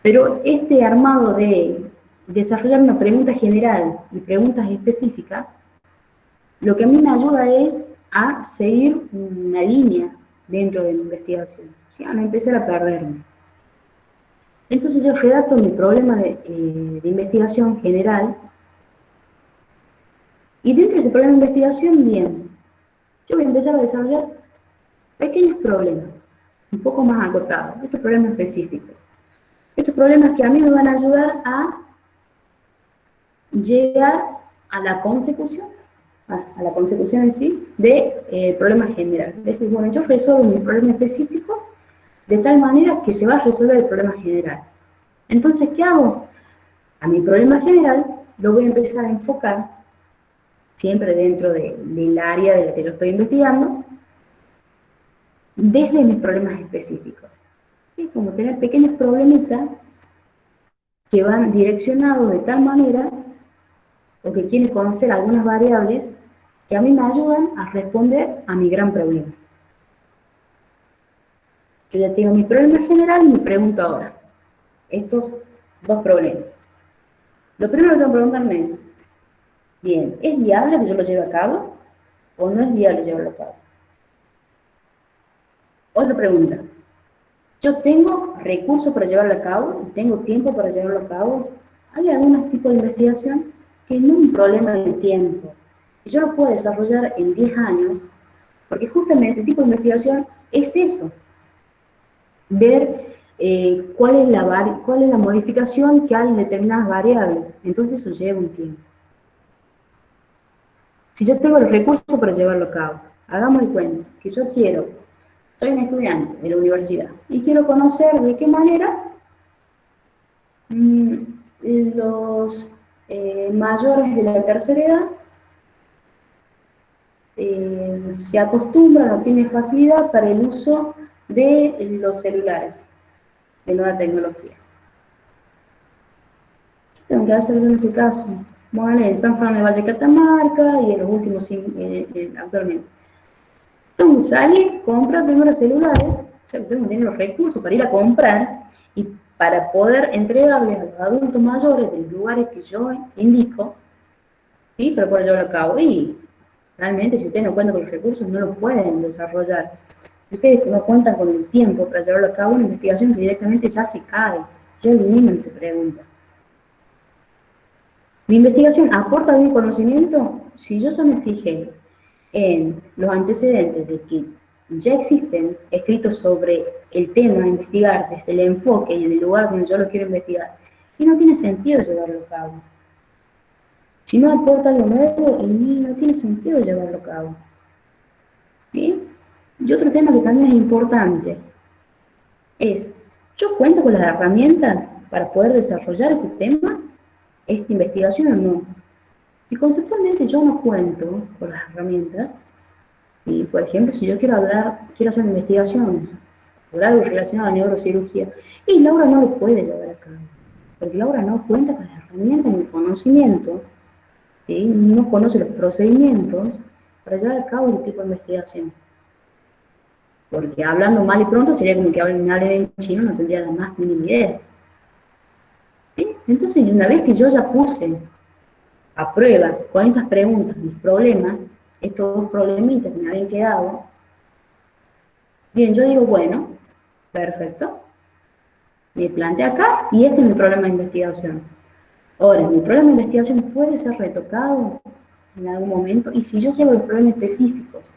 Pero este armado de desarrollar una pregunta general y preguntas específicas, lo que a mí me ayuda es a seguir una línea dentro de la investigación, ¿sí? A no empezar a perderme. Entonces yo redacto mi problema de investigación general, y dentro de ese problema de investigación, bien, yo voy a empezar a desarrollar pequeños problemas, un poco más acotados, estos problemas específicos. Estos problemas que a mí me van a ayudar a llegar a la consecución, a la consecución en sí, de problemas generales. Es decir, bueno, yo resuelvo mis problemas específicos de tal manera que se va a resolver el problema general. Entonces, ¿qué hago? A mi problema general lo voy a empezar a enfocar, siempre dentro del área de la que yo estoy investigando, desde mis problemas específicos. ¿Sí? Como tener pequeños problemitas que van direccionados de tal manera, o que quieren conocer algunas variables que a mí me ayudan a responder a mi gran problema. Yo ya tengo mi problema general y me pregunto ahora estos 2 problemas. Lo primero que tengo que preguntarme es, bien, ¿es viable que yo lo lleve a cabo o no es viable llevarlo a cabo? Otra pregunta, ¿yo tengo recursos para llevarlo a cabo? ¿Tengo tiempo para llevarlo a cabo? Hay algunos tipos de investigación que no es un problema de tiempo. Yo lo puedo desarrollar en 10 años, porque justamente este tipo de investigación es eso. Ver cuál es la modificación que hay en determinadas variables. Entonces eso lleva un tiempo. Si yo tengo los recursos para llevarlo a cabo, hagamos de cuenta que yo soy un estudiante de la universidad y quiero conocer de qué manera los mayores de la tercera edad se acostumbran o tienen facilidad para el uso de los celulares de nueva tecnología. ¿Qué tengo que hacer yo en ese caso? Bueno, en San Fernando de Valle, Catamarca, y en los últimos actualmente. Entonces sale, compra primero celulares, o sea, tengo que tener los recursos para ir a comprar, y para poder entregarles a los adultos mayores de los lugares que yo indico, ¿sí? Para poder llevarlo a cabo. Y realmente, si ustedes no cuentan con los recursos, no lo pueden desarrollar. Si ustedes no cuentan con el tiempo para llevarlo a cabo, una investigación que directamente ya se cae, ya eliminan esa pregunta. ¿Mi investigación aporta algún conocimiento? Si yo solo me fijé en los antecedentes de que ya existen escritos sobre el tema a investigar desde el enfoque y en el lugar donde yo lo quiero investigar, y no tiene sentido llevarlo a cabo. Si no aporta algo nuevo, no tiene sentido llevarlo a cabo. ¿Sí? Y otro tema que también es importante es, ¿yo cuento con las herramientas para poder desarrollar este tema, esta investigación o no? Si conceptualmente yo no cuento con las herramientas, y por ejemplo, si yo quiero hacer investigación sobre algo relacionado a neurocirugía, y Laura no lo puede llevar a cabo, porque Laura no cuenta con las herramientas ni el conocimiento, ¿sí? No conoce los procedimientos para llevar a cabo este tipo de investigación. Porque hablando mal y pronto sería como que hablen en chino, no tendría la más mínima idea. ¿Sí? Entonces, una vez que yo ya puse a prueba con estas preguntas mis problemas, estos dos problemitas que me habían quedado, bien, yo digo, bueno, perfecto, me planteé acá y este es mi problema de investigación. Ahora, mi problema de investigación puede ser retocado en algún momento, y si yo llevo los problemas específicos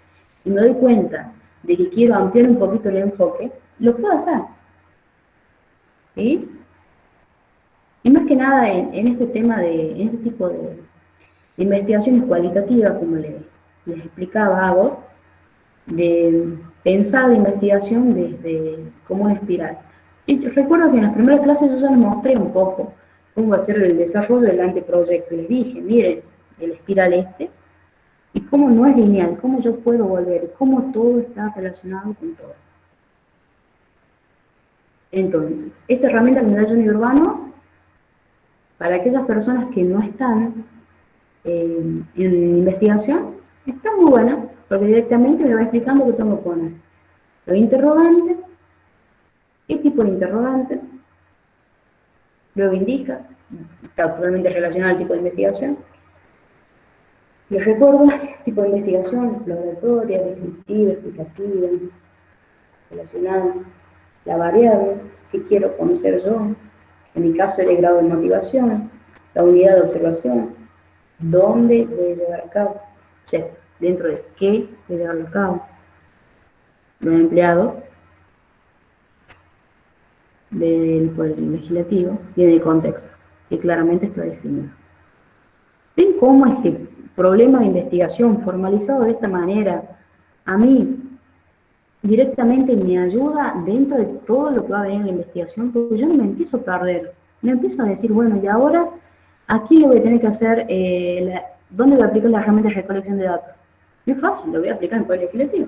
y me doy cuenta de que quiero ampliar un poquito el enfoque, lo puedo hacer. ¿Sí? Y más que nada en este tema en este tipo de investigaciones cualitativas, como les explicaba a vos, de pensar la investigación desde como una espiral. Y yo recuerdo que en las primeras clases yo ya les mostré un poco cómo va a ser el desarrollo del anteproyecto. Les dije, miren, el espiral y cómo no es lineal, cómo yo puedo volver, cómo todo está relacionado con todo. Entonces, esta herramienta que me da Johnny Urbano, para aquellas personas que no están en investigación, está muy buena, porque directamente me va explicando qué tengo que poner. Los interrogantes, qué tipo de interrogantes, luego indica, está totalmente relacionado al tipo de investigación. Les recuerdo, tipo de investigación, exploratoria, descriptiva, explicativa, relacional, la variable que quiero conocer yo, en mi caso el grado de motivación, la unidad de observación, dónde voy a llevar a cabo, o sea, dentro de qué voy a llevarlo a cabo, los empleados del poder legislativo y en el contexto, que claramente está definido. ¿Ven cómo este problema de investigación formalizado de esta manera a mí directamente me ayuda dentro de todo lo que va a venir en la investigación? Porque yo no me empiezo a perder, me empiezo a decir, bueno, y ahora aquí lo voy a tener que hacer, ¿dónde voy a aplicar la herramienta de recolección de datos? Muy fácil, lo voy a aplicar en el poder legislativo.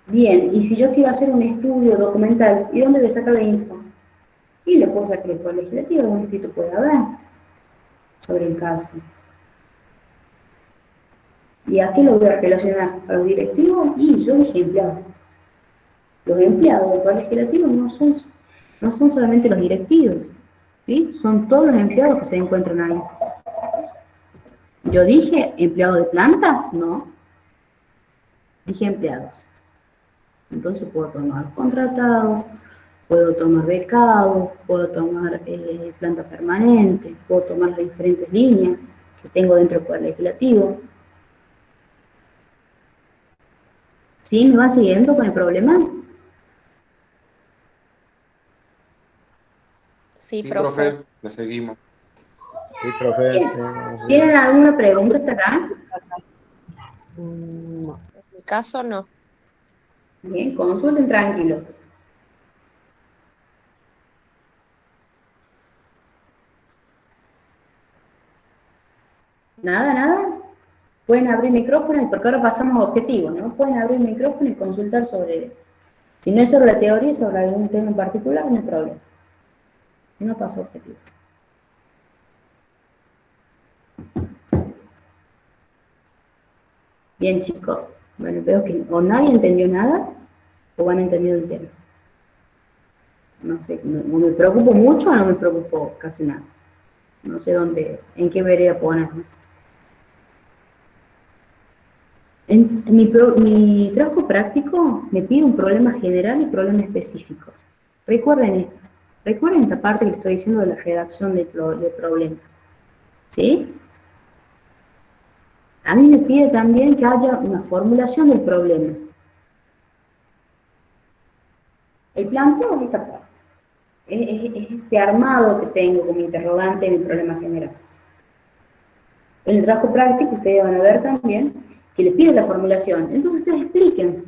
Bien, y si yo quiero hacer un estudio documental, ¿y dónde voy a sacar la info? Y lo puedo sacar en el poder legislativo, algún escrito puede haber sobre el caso. ¿Y a qué lo voy a relacionar? ¿A los directivos? Y yo dije empleados. Los empleados del poder legislativo no son solamente los directivos, ¿sí? Son todos los empleados que se encuentran ahí. ¿Yo dije empleado de planta? No. Dije empleados. Entonces puedo tomar contratados, puedo tomar becados, puedo tomar planta permanente, puedo tomar las diferentes líneas que tengo dentro del poder legislativo. ¿Sí? ¿Me van siguiendo con el problema? Sí, Sí, profe. profe, le seguimos. Sí, profe. ¿Tienen alguna pregunta hasta acá? No. En mi caso no. Bien, consulten tranquilos. Nada. Pueden abrir micrófono, porque ahora pasamos a objetivos, ¿no? Pueden abrir micrófono y consultar sobre, si no es sobre la teoría, sobre algún tema en particular, no hay problema. No paso a objetivos. Bien, chicos. Bueno, veo que o nadie entendió nada, o han entendido el tema. No sé, no me preocupo mucho o no me preocupo casi nada. No sé en qué vereda ponerme. En mi trabajo práctico me pide un problema general y problemas específicos. Recuerden esta parte que estoy diciendo de la redacción de problemas. ¿Sí? A mí me pide también que haya una formulación del problema. El planteo es esta parte. Es este armado que tengo como interrogante en el problema general. En el trabajo práctico ustedes van a ver también que les pide la formulación. Entonces ustedes expliquen.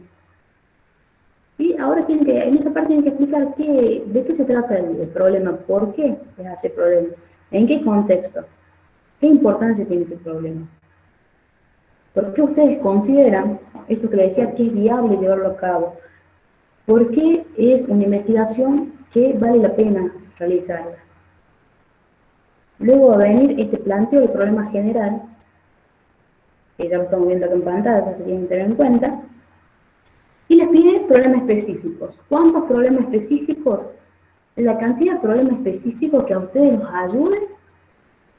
Y ahora tienen que, en esa parte tienen que explicar de qué se trata el problema, por qué se hace el problema, en qué contexto, qué importancia tiene ese problema. ¿Por qué ustedes consideran, esto que les decía, que es viable llevarlo a cabo? ¿Por qué es una investigación que vale la pena realizarla? Luego va a venir este planteo del problema general, que ya lo estamos viendo acá en pantalla, se tienen que tener en cuenta, y les pide problemas específicos. ¿Cuántos problemas específicos? La cantidad de problemas específicos que a ustedes los ayuden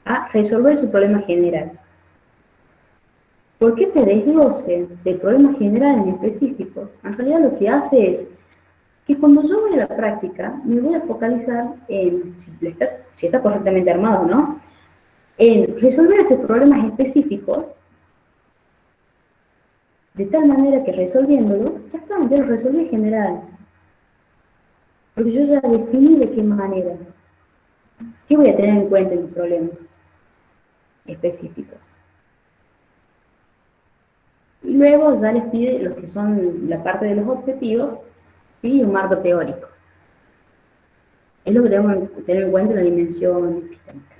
a resolver su problema general. ¿Por qué este desglose del problema general en específicos? En realidad lo que hace es que cuando yo voy a la práctica, me voy a focalizar en, si está correctamente armado, ¿no? En resolver estos problemas específicos, de tal manera que resolviéndolos, ya está, yo los resolví en general. Porque yo ya definí de qué manera. ¿Qué voy a tener en cuenta en mi problema específico? Y luego ya les pide lo que son la parte de los objetivos y un marco teórico. Es lo que tenemos que tener en cuenta en la dimensión epistémica.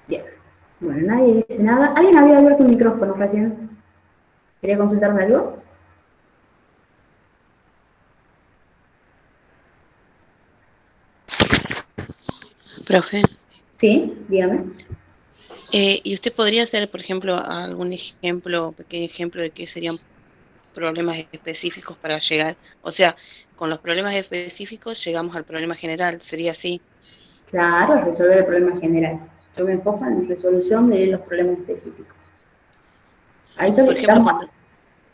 Bien. Bueno, nadie dice nada. ¿Alguien había abierto un micrófono recién? ¿Quería consultarme algo? Profe. Sí, dígame. ¿Y usted podría hacer, por ejemplo, algún ejemplo, pequeño ejemplo de qué serían problemas específicos para llegar? O sea, con los problemas específicos llegamos al problema general, ¿sería así? Claro, resolver el problema general. Yo me enfoco en resolución de los problemas específicos. Ahí yo Por ejemplo,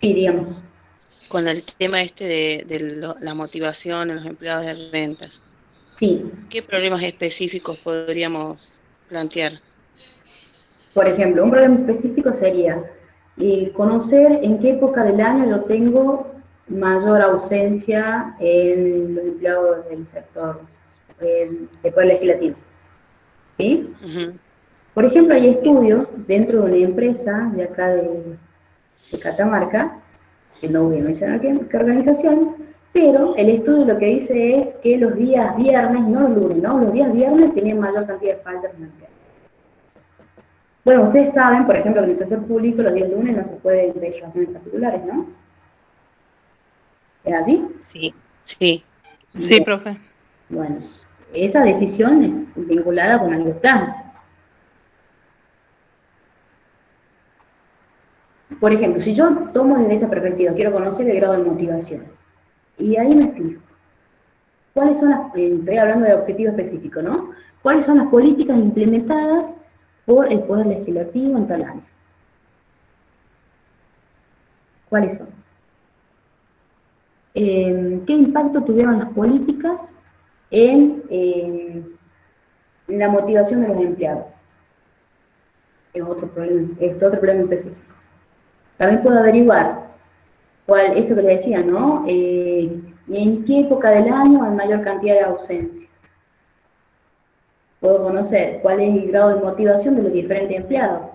sí, digamos. con el tema este de la motivación en los empleados de rentas. Sí. ¿Qué problemas específicos podríamos plantear? Por ejemplo, un problema específico sería conocer en qué época del año yo tengo mayor ausencia en los empleados del sector de poder legislativo. ¿Sí? Por ejemplo, hay estudios dentro de una empresa de acá de Catamarca, que no voy a mencionar qué organización, pero el estudio lo que dice es que los días viernes, no los lunes, ¿no? Los días viernes tenían mayor cantidad de faltas en la empresa. Bueno, ustedes saben, por ejemplo, que en el sector público los días lunes no se pueden pedir razones particulares, ¿no? ¿Es así? Sí, sí. Sí, profe. Bueno, esa decisión es vinculada con la libertad. Por ejemplo, si yo tomo desde esa perspectiva, quiero conocer el grado de motivación, y ahí me fijo. ¿Cuáles son las, estoy hablando de objetivo específico, ¿no? ¿Cuáles son las políticas implementadas por el Poder Legislativo en tal año? ¿Cuáles son? ¿Qué impacto tuvieron las políticas en la motivación de los empleados? Es otro problema específico. También puedo averiguar esto que les decía, ¿no? ¿En qué época del año hay mayor cantidad de ausencias? Puedo conocer cuál es el grado de motivación de los diferentes empleados.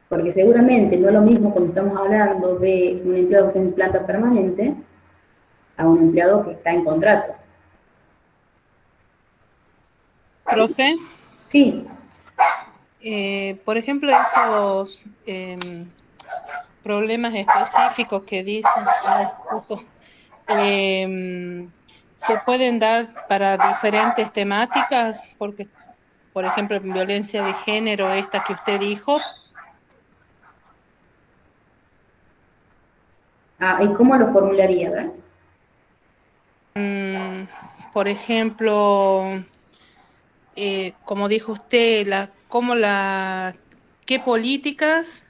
Porque seguramente no es lo mismo cuando estamos hablando de un empleado que está en planta permanente a un empleado que está en contrato. Profe. Sí. Por ejemplo, esos problemas específicos que dicen, justo, se pueden dar para diferentes temáticas, porque, por ejemplo, violencia de género, esta que usted dijo. ¿Y cómo lo formularía, verdad? Por ejemplo, como dijo usted, ¿qué políticas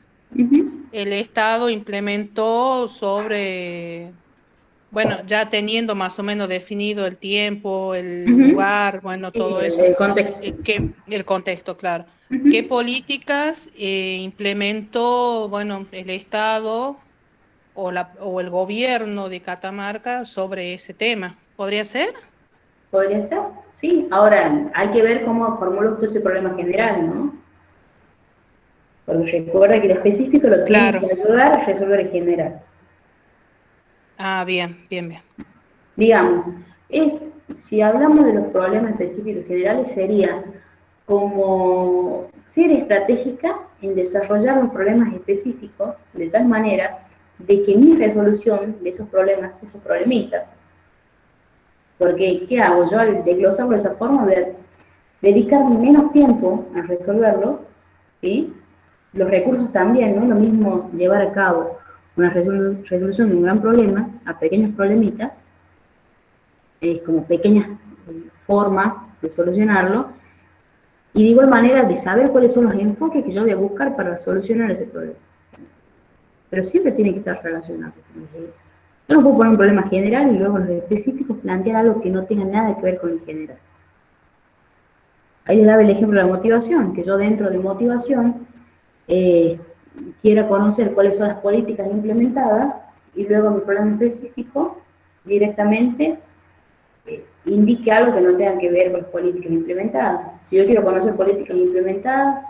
el Estado implementó sobre Bueno, ya teniendo más o menos definido el tiempo, el Ujú. lugar, bueno, todo eso, El contexto. el contexto, claro. Ujú. ¿Qué políticas implementó, bueno, el Estado o el gobierno de Catamarca sobre ese tema? ¿Podría ser? ¿Podría ser? Sí. Ahora, hay que ver cómo formuló usted ese problema general, ¿no? Porque recuerda que el específico lo tiene Claro. que ayudar a resolver el general. Ah, bien, bien, bien. Digamos, si hablamos de los problemas específicos generales, sería como ser estratégica en desarrollar los problemas específicos de tal manera de que mi resolución de esos problemas, esos problemitas, porque ¿qué hago? Yo al desglosarlo de esa forma, dedicar menos tiempo a resolverlos, ¿sí? Los recursos también, ¿no? Lo mismo llevar a cabo una resolución de un gran problema a pequeños problemitas, como pequeñas formas de solucionarlo, y de igual manera de saber cuáles son los enfoques que yo voy a buscar para solucionar ese problema. Pero siempre tiene que estar relacionado. Yo no puedo poner un problema general y luego en los específicos plantear algo que no tenga nada que ver con el general. Ahí les daba el ejemplo de la motivación, que yo dentro de motivación quiera conocer cuáles son las políticas implementadas y luego mi problema específico directamente indique algo que no tenga que ver con las políticas implementadas. Si yo quiero conocer políticas implementadas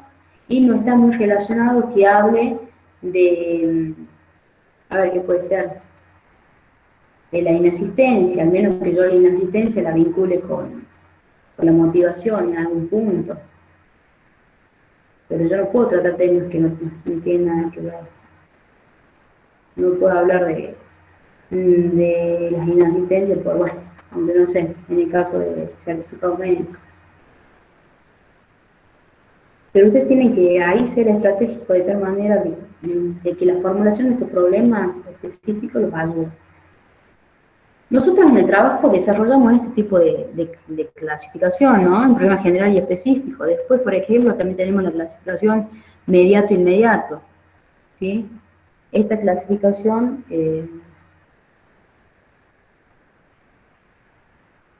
y no está muy relacionado, que hable de, a ver, ¿qué puede ser? De la inasistencia, al menos que yo la inasistencia la vincule con la motivación en algún punto. Pero yo no puedo tratar temas que no tienen nada que ver. No puedo hablar de las inasistencias por, bueno, aunque no sé, en el caso de certificados médicos. Pero usted tiene que ahí ser estratégico de tal manera de que la formulación de estos problemas específicos los ayude. Nosotros en el trabajo desarrollamos este tipo de clasificación, ¿no? En problema general y específico. Después, por ejemplo, también tenemos la clasificación mediato-inmediato, ¿sí? Esta clasificación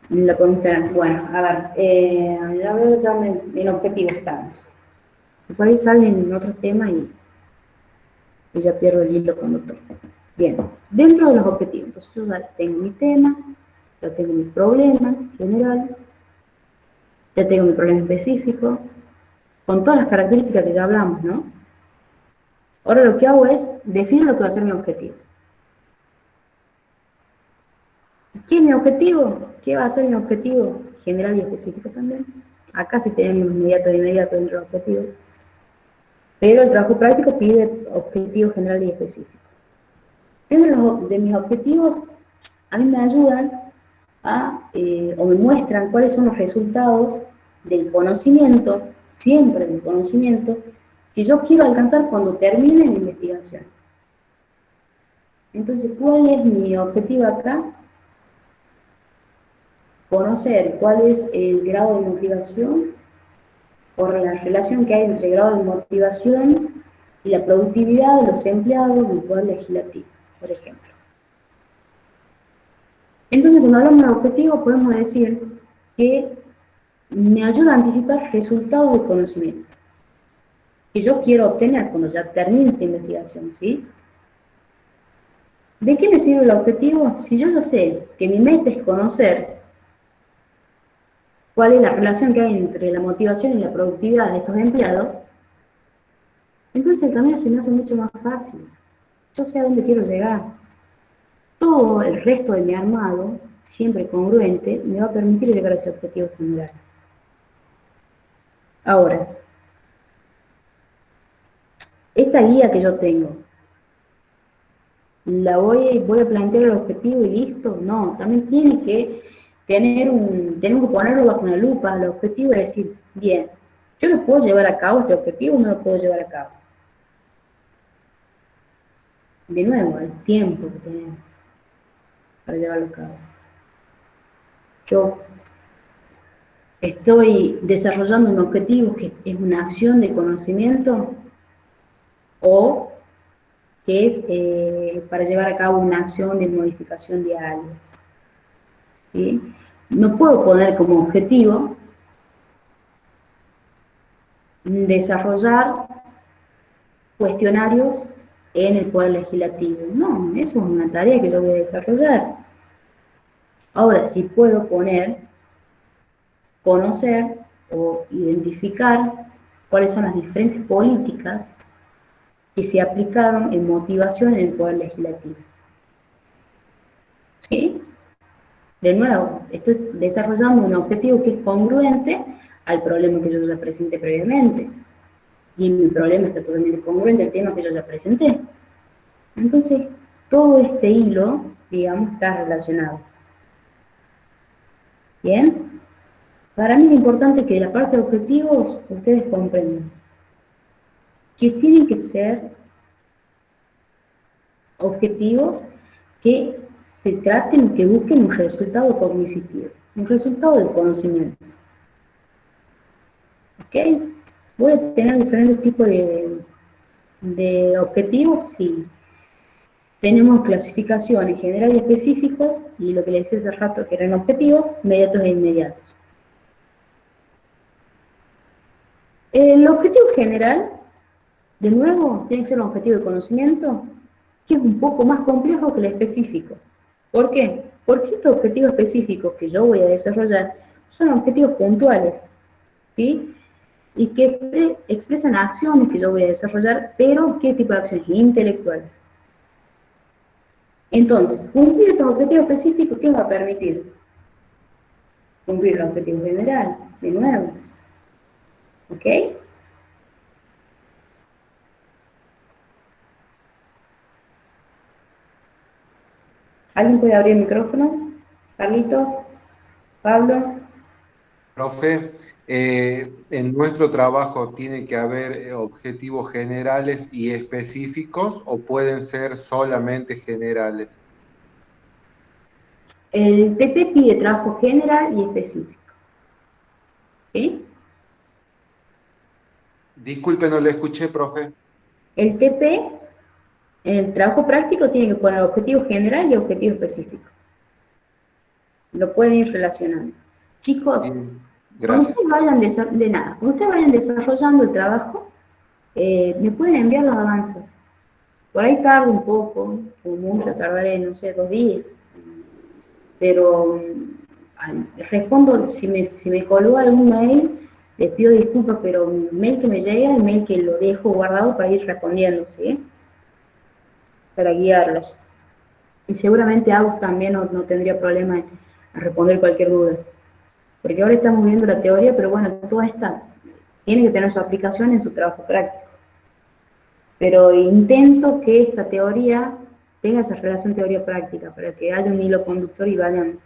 la podemos tener. Bueno, a ver, ya veo ya en objetivos estamos. Por ahí salen otros temas y ya pierdo el hilo conductor. Bien, dentro de los objetivos, entonces yo ya tengo mi tema, ya tengo mi problema general, ya tengo mi problema específico, con todas las características que ya hablamos, ¿no? Ahora lo que hago es definir lo que va a ser mi objetivo. ¿Qué es mi objetivo? ¿Qué va a ser mi objetivo general y específico también? Acá sí tenemos inmediato e inmediato dentro de los objetivos. Pero el trabajo práctico pide objetivos generales y específicos. Dentro de mis objetivos, a mí me ayudan o me muestran cuáles son los resultados del conocimiento, siempre del conocimiento, que yo quiero alcanzar cuando termine mi investigación. Entonces, ¿cuál es mi objetivo acá? Conocer cuál es el grado de motivación o la relación que hay entre el grado de motivación y la productividad de los empleados del Poder Legislativo, por ejemplo. Entonces, cuando hablamos de objetivo, podemos decir que me ayuda a anticipar resultados de conocimiento que yo quiero obtener cuando ya termine esta investigación, ¿sí? ¿De qué me sirve el objetivo? Si yo ya sé que mi meta es conocer cuál es la relación que hay entre la motivación y la productividad de estos empleados, entonces el camino se me hace mucho más fácil. Yo sé a dónde quiero llegar. Todo el resto de mi armado, siempre congruente, me va a permitir llegar a ese objetivo general. Ahora, esta guía que yo tengo, ¿la voy a plantear el objetivo y listo? No, también tiene que tenemos que ponerlo bajo una lupa. El objetivo es decir, bien, ¿yo lo puedo llevar a cabo este objetivo o no lo puedo llevar a cabo? De nuevo, el tiempo que tenemos para llevarlo a cabo. Yo estoy desarrollando un objetivo que es una acción de conocimiento o que es para llevar a cabo una acción de modificación diaria. ¿Sí? No puedo poner como objetivo desarrollar cuestionarios en el Poder Legislativo. No, eso es una tarea que yo voy a desarrollar. Ahora, sí puedo poner, conocer o identificar cuáles son las diferentes políticas que se aplicaron en motivación en el Poder Legislativo. ¿Sí? De nuevo, estoy desarrollando un objetivo que es congruente al problema que yo ya presenté previamente. Y mi problema está totalmente congruente al tema que yo ya presenté. Entonces, todo este hilo, digamos, está relacionado. ¿Bien? Para mí es importante que de la parte de objetivos ustedes comprendan que tienen que ser objetivos que se traten, que busquen un resultado cognitivo, un resultado del conocimiento. ¿Ok? ¿Voy a tener diferentes tipos de objetivos? Sí. Tenemos clasificaciones generales y específicos, y lo que les decía hace rato que eran objetivos, inmediatos e inmediatos. El objetivo general, de nuevo, tiene que ser un objetivo de conocimiento, que es un poco más complejo que el específico. ¿Por qué? Porque estos objetivos específicos que yo voy a desarrollar son objetivos puntuales, ¿sí? Y que expresan acciones que yo voy a desarrollar, pero ¿qué tipo de acciones? Intelectuales. Entonces, cumplir estos objetivos específicos, ¿qué va a permitir? Cumplir el objetivo general, de nuevo. ¿Ok? ¿Alguien puede abrir el micrófono? Carlitos, Pablo. Profe, en nuestro trabajo tiene que haber objetivos generales y específicos o pueden ser solamente generales. El TP pide trabajo general y específico. ¿Sí? Disculpe, no le escuché, profe. El TP, en el trabajo práctico, tiene que poner objetivo general y objetivo específico. Lo pueden ir relacionando. Chicos, cuando ustedes vayan cuando ustedes vayan desarrollando el trabajo, me pueden enviar los avances. Por ahí tardo un poco, como mucho tardaré, no sé, 2 días. Pero respondo, si me colgó algún mail, les pido disculpas, pero mi mail que me llega es el mail que lo dejo guardado para ir respondiendo, ¿sí? Para guiarlos. Y seguramente Agus también no tendría problema en responder cualquier duda. Porque ahora estamos viendo la teoría, pero bueno, toda esta tiene que tener su aplicación en su trabajo práctico. Pero intento que esta teoría tenga esa relación teoría-práctica, para que haya un hilo conductor y vayan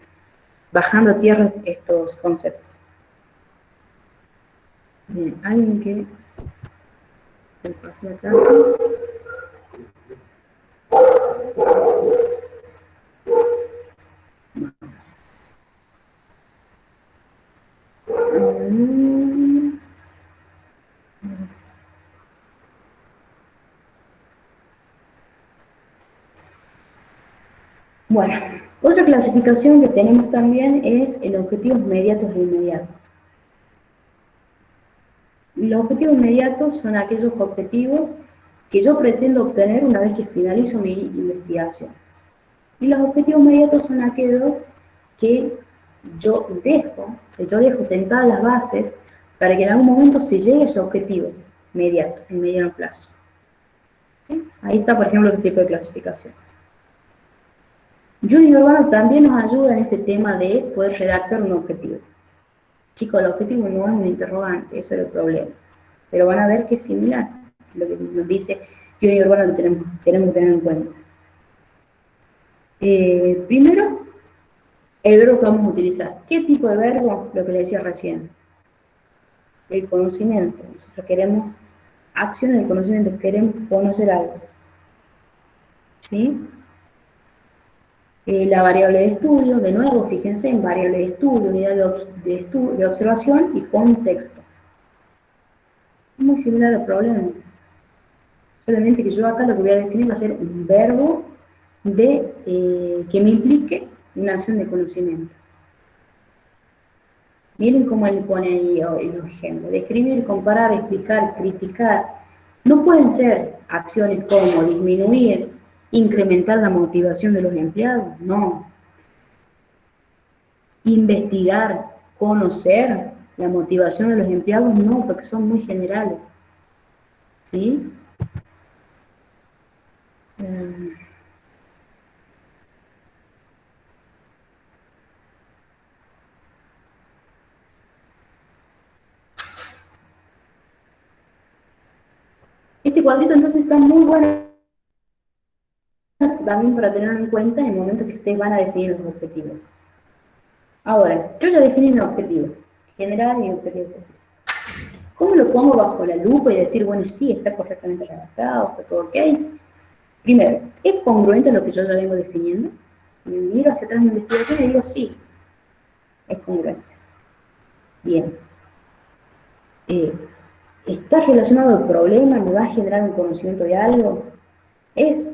bajando a tierra estos conceptos. Bien, alguien que se pasó la clase. Bueno, otra clasificación que tenemos también es el objetivo inmediatos e inmediatos. Los objetivos inmediatos son aquellos objetivos que yo pretendo obtener una vez que finalizo mi investigación. Y los objetivos inmediatos son aquellos que yo dejo sentadas las bases para que en algún momento se llegue a ese objetivo inmediato, en mediano plazo. ¿Sí? Ahí está, por ejemplo, este tipo de clasificación. Juni y Urbano también nos ayuda en este tema de poder redactar un objetivo. Chicos, el objetivo no es un interrogante, eso es el problema. Pero van a ver que es similar. Lo que nos dice Juni y Urbano tenemos que tener en cuenta. Primero, el verbo que vamos a utilizar. ¿Qué tipo de verbo? Lo que le decía recién. El conocimiento. Nosotros queremos acción del conocimiento, queremos conocer algo. ¿Sí? La variable de estudio, de nuevo, fíjense en variable de estudio, unidad de observación y contexto. Muy similar al problema. Solamente que yo acá lo que voy a definir va a ser un verbo que me implique una acción de conocimiento. Miren cómo él pone ahí los ejemplos. Describir, comparar, explicar, criticar. No pueden ser acciones como disminuir, incrementar la motivación de los empleados, no. Investigar, conocer la motivación de los empleados, no, porque son muy generales. ¿Sí? Este cuadrito entonces está muy bueno también para tener en cuenta en el momento que ustedes van a definir los objetivos. Ahora, yo ya definí un objetivo general y un objetivo específico. ¿Cómo lo pongo bajo la lupa y decir, bueno, sí, está correctamente redactado, está todo ok? Primero, ¿es congruente a lo que yo ya vengo definiendo? Me miro hacia atrás de mi investigación y digo, sí, es congruente. Bien. ¿Está relacionado al problema? ¿Me va a generar un conocimiento de algo? ¿Es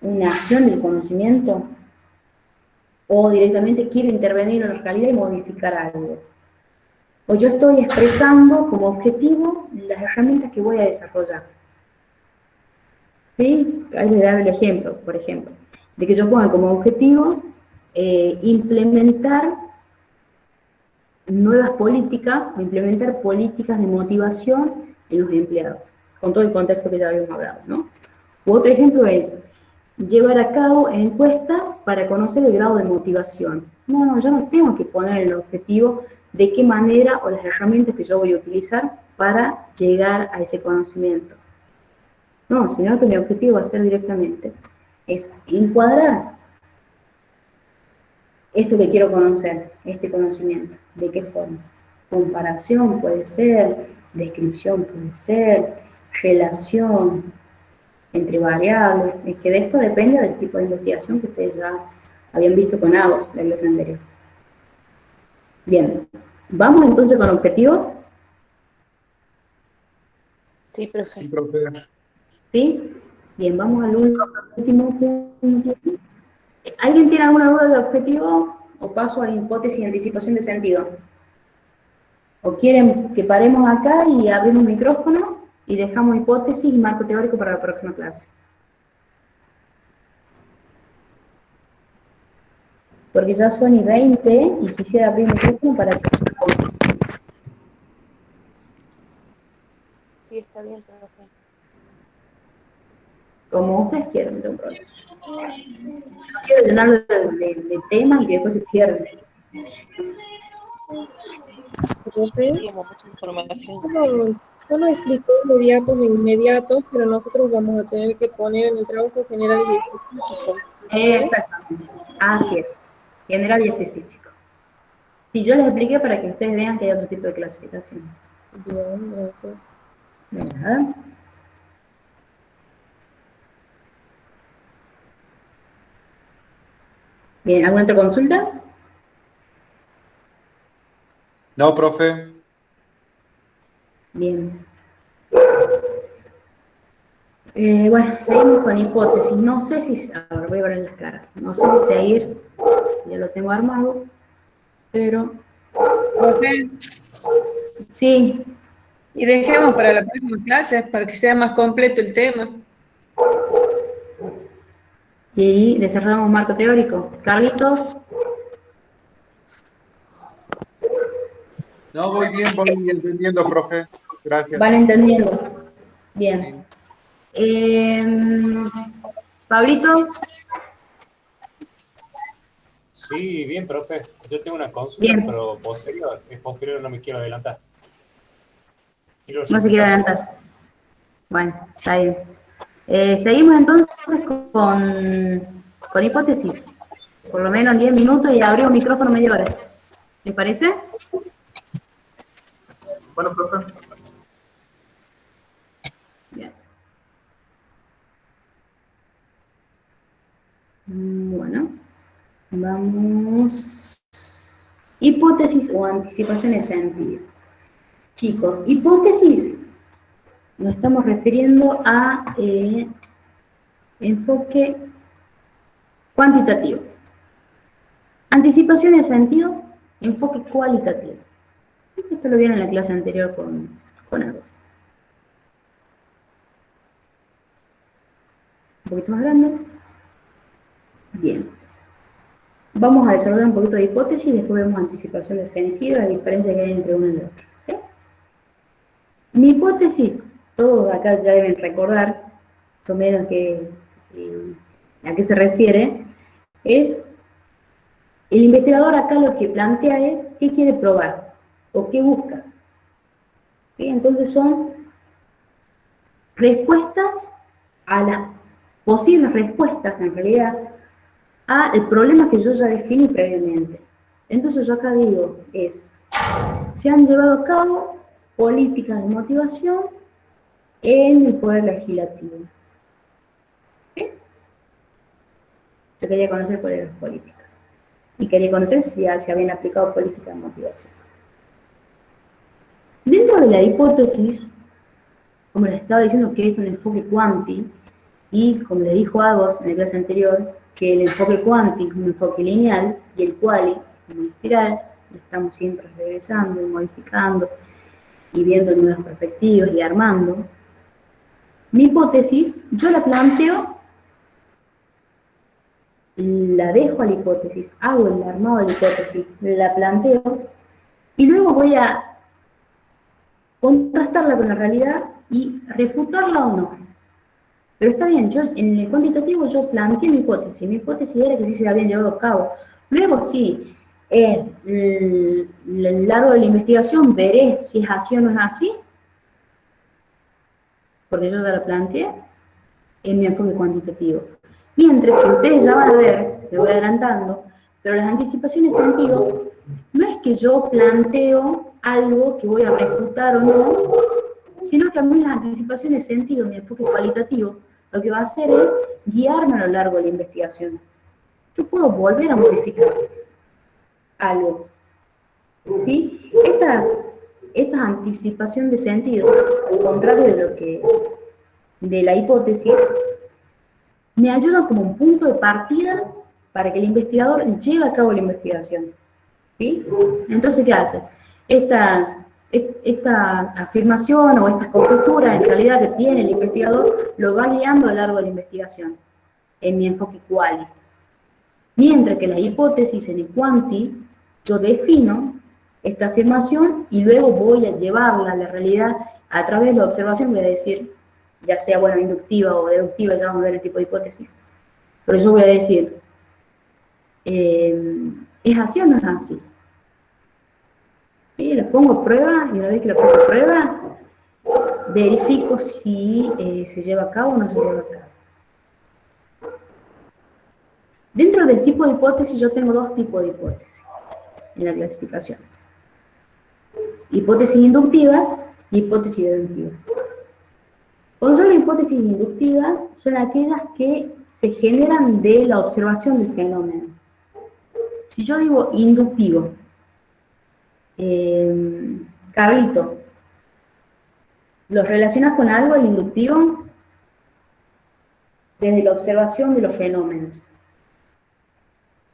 una acción del conocimiento? ¿O directamente quiero intervenir en la realidad y modificar algo? ¿O yo estoy expresando como objetivo las herramientas que voy a desarrollar? ¿Sí? Ahí les daré el ejemplo, por ejemplo, de que yo ponga como objetivo implementar nuevas políticas o implementar políticas de motivación en los empleados, con todo el contexto que ya habíamos hablado, ¿no? Otro ejemplo es llevar a cabo encuestas para conocer el grado de motivación. No, yo no tengo que poner el objetivo de qué manera o las herramientas que yo voy a utilizar para llegar a ese conocimiento. No, sino que mi objetivo va a ser directamente es encuadrar esto que quiero conocer, este conocimiento. ¿De qué forma? Comparación puede ser, descripción puede ser, relación entre variables. Es que de esto depende del tipo de investigación que ustedes ya habían visto con AGOS la clase anterior. Bien, ¿vamos entonces con objetivos? Sí, profe. Sí, profe. ¿Sí? Bien, vamos al último punto. ¿Alguien tiene alguna duda de objetivo? ¿O paso a la hipótesis y anticipación de sentido? ¿O quieren que paremos acá y abrimos micrófono y dejamos hipótesis y marco teórico para la próxima clase? Porque ya son y 20 y quisiera abrir micrófono para que... Sí, está bien, profe. Como ustedes quieran, no tengo problema. No quiero llenarlo de temas y que después se pierden. Profe, Tenemos mucha información. solo explicó inmediatos e inmediatos, pero nosotros vamos a tener que poner en el trabajo general y específico. Exactamente, así es, general y específico. Si yo les expliqué para que ustedes vean que hay otro tipo de clasificación. Bien, gracias. De nada. Bien, ¿alguna otra consulta? No, profe. Bien. Bueno, seguimos con hipótesis. No sé si... A ver, voy a ver en las caras. No sé si seguir. Ya lo tengo armado. Pero... Profe, Sí. y dejemos para la próxima clase, para que sea más completo el tema. Y desarrollamos marco teórico. Carlitos. No, voy bien, voy entendiendo, profe. Gracias. Van entendiendo. Bien. Pablito. Sí, bien, profe. Yo tengo una consulta, Bien. pero posterior. Es posterior, no me quiero adelantar. No se quiere adelantar. Bueno, está bien. Seguimos entonces con hipótesis. Por lo menos 10 minutos y abrimos micrófono media hora. ¿Les parece? Bueno, profe. Bien. Bueno, vamos. Hipótesis o anticipación de sentido. Chicos, hipótesis nos estamos refiriendo a enfoque cuantitativo. Anticipación de sentido, enfoque cualitativo. Esto lo vieron en la clase anterior con Agos. Un poquito más grande. Bien. Vamos a desarrollar un poquito de hipótesis y después vemos anticipación de sentido, la diferencia que hay entre uno y el otro. ¿Sí? Mi hipótesis, todos acá ya deben recordar, más o menos a qué se refiere, es, el investigador acá lo que plantea es qué quiere probar o qué busca. ¿Sí? Entonces son respuestas a las posibles respuestas, en realidad, al problema que yo ya definí previamente. Entonces yo acá digo, se han llevado a cabo políticas de motivación en el poder legislativo. ¿Sí? Yo quería conocer cuáles eran las políticas. Y quería conocer si ya se habían aplicado políticas de motivación. Dentro de la hipótesis, como les estaba diciendo que es un enfoque cuanti, y como le dijo Agos en la clase anterior, que el enfoque cuanti es un enfoque lineal y el quali es una espiral, estamos siempre regresando y modificando y viendo nuevas perspectivas y armando. Mi hipótesis, yo la planteo, la dejo a la hipótesis, hago el armado de la hipótesis, la planteo y luego voy a contrastarla con la realidad y refutarla o no. Pero está bien, yo en el cuantitativo yo planteé mi hipótesis era que sí se habían llevado a cabo. Luego sí, en el largo de la investigación veré si es así o no es así, porque yo ya la planteé en mi enfoque cuantitativo. Mientras que ustedes ya van a ver, me voy adelantando, pero las anticipaciones de sentido no es que yo planteo algo que voy a refutar o no, sino que a mí las anticipaciones de sentido, mi enfoque cualitativo, lo que va a hacer es guiarme a lo largo de la investigación. Yo puedo volver a modificar algo. ¿Sí? Esta anticipación de sentido, al contrario de la hipótesis, me ayuda como un punto de partida para que el investigador lleve a cabo la investigación. ¿Sí? Entonces, ¿qué hace? Esta afirmación o esta conjetura en realidad que tiene el investigador lo va guiando a lo largo de la investigación, en mi enfoque quali. Mientras que la hipótesis en el quanti, yo defino esta afirmación y luego voy a llevarla a la realidad a través de la observación, voy a decir, ya sea bueno, inductiva o deductiva, ya vamos a ver el tipo de hipótesis, pero yo voy a decir, ¿es así o no es así? ¿Sí? La pongo a prueba y una vez que la pongo a prueba, verifico si se lleva a cabo o no se lleva a cabo. Dentro del tipo de hipótesis yo tengo dos tipos de hipótesis en la clasificación. Hipótesis inductivas y hipótesis deductivas. Cuando son hipótesis inductivas, son aquellas que se generan de la observación del fenómeno. Si yo digo inductivo, Carlitos, ¿los relacionas con algo el inductivo? Desde la observación de los fenómenos.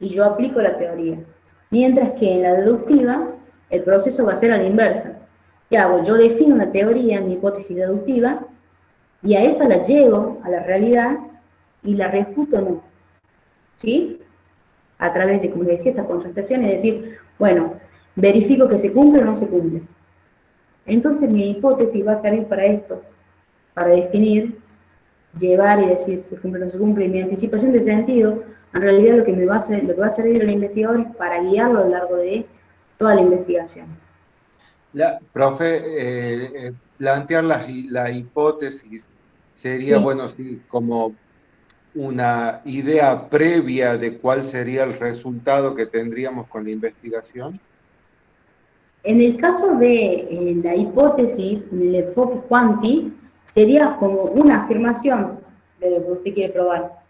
Y yo aplico la teoría. Mientras que en la deductiva, el proceso va a ser a la inversa. ¿Qué hago? Yo defino una teoría, mi hipótesis deductiva, y a esa la llevo a la realidad y la refuto o no. ¿Sí? A través de, como les decía, esta contrastación, es decir, bueno, verifico que se cumple o no se cumple. Entonces mi hipótesis va a servir para esto, para definir, llevar y decir si se cumple o no se cumple. Y mi anticipación de sentido, en realidad lo que va a servir al investigador es para guiarlo a lo largo de toda la investigación. Profe, plantear la hipótesis sería, Sí. bueno, sí, como una idea previa de cuál sería el resultado que tendríamos con la investigación. En el caso de la hipótesis, en el enfoque quanti, sería como una afirmación de lo que usted quiere probar.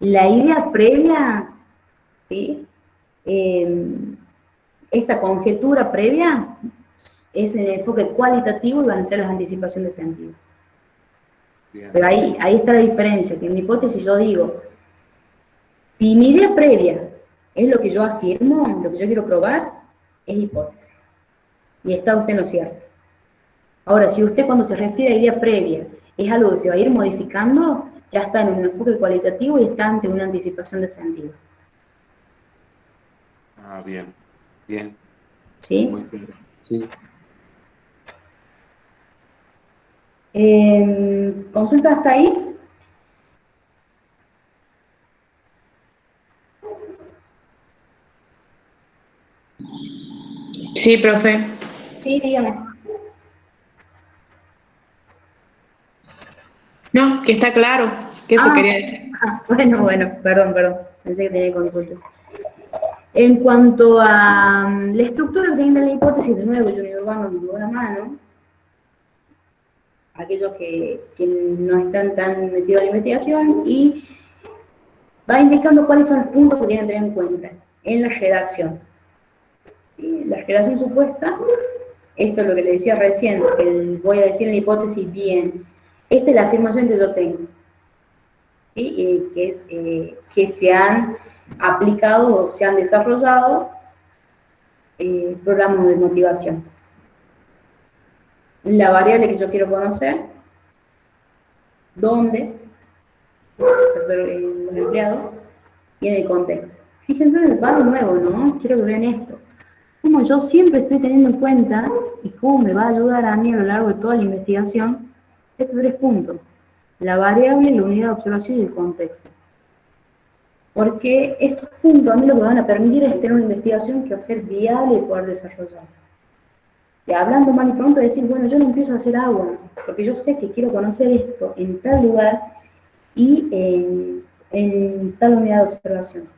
La idea previa, ¿sí? Esta conjetura previa, es en el enfoque cualitativo y van a ser las anticipaciones de sentido. Bien. Pero ahí está la diferencia, que en mi hipótesis yo digo, si mi idea previa es lo que yo afirmo, lo que yo quiero probar, es hipótesis. Y está usted en lo cierto. Ahora, si usted cuando se refiere a idea previa es algo que se va a ir modificando, ya está en un enfoque cualitativo y está ante una anticipación de sentido. Ah, bien, bien. ¿Sí? Muy bien. Sí. ¿Consulta hasta ahí? Sí, profe. Sí, dígame. No, que está claro. ¿Qué se quería decir? Bueno, perdón, pensé que tenía consulta. En cuanto a la estructura que tiene la hipótesis, de nuevo, yo Urbano me dio la mano, aquellos que no están tan metidos en la investigación, y va indicando cuáles son los puntos que tienen que tener en cuenta en la redacción. ¿Sí? La redacción supuesta, esto es lo que le decía recién, que voy a decir en la hipótesis bien, esta es la afirmación que yo tengo, ¿sí? Que es que se han aplicado o se han desarrollado programas de motivación. La variable que yo quiero conocer, dónde, los empleados, y en el contexto. Fíjense en el paro nuevo, ¿no? Quiero que vean esto. Como yo siempre estoy teniendo en cuenta, y cómo me va a ayudar a mí a lo largo de toda la investigación, estos 3 puntos. La variable, la unidad de observación y el contexto. Porque estos puntos a mí lo que me van a permitir es tener una investigación que va a ser viable y poder desarrollar. Y hablando mal y pronto, decir, bueno, yo no empiezo a hacer agua, porque yo sé que quiero conocer esto en tal lugar y en tal unidad de observación.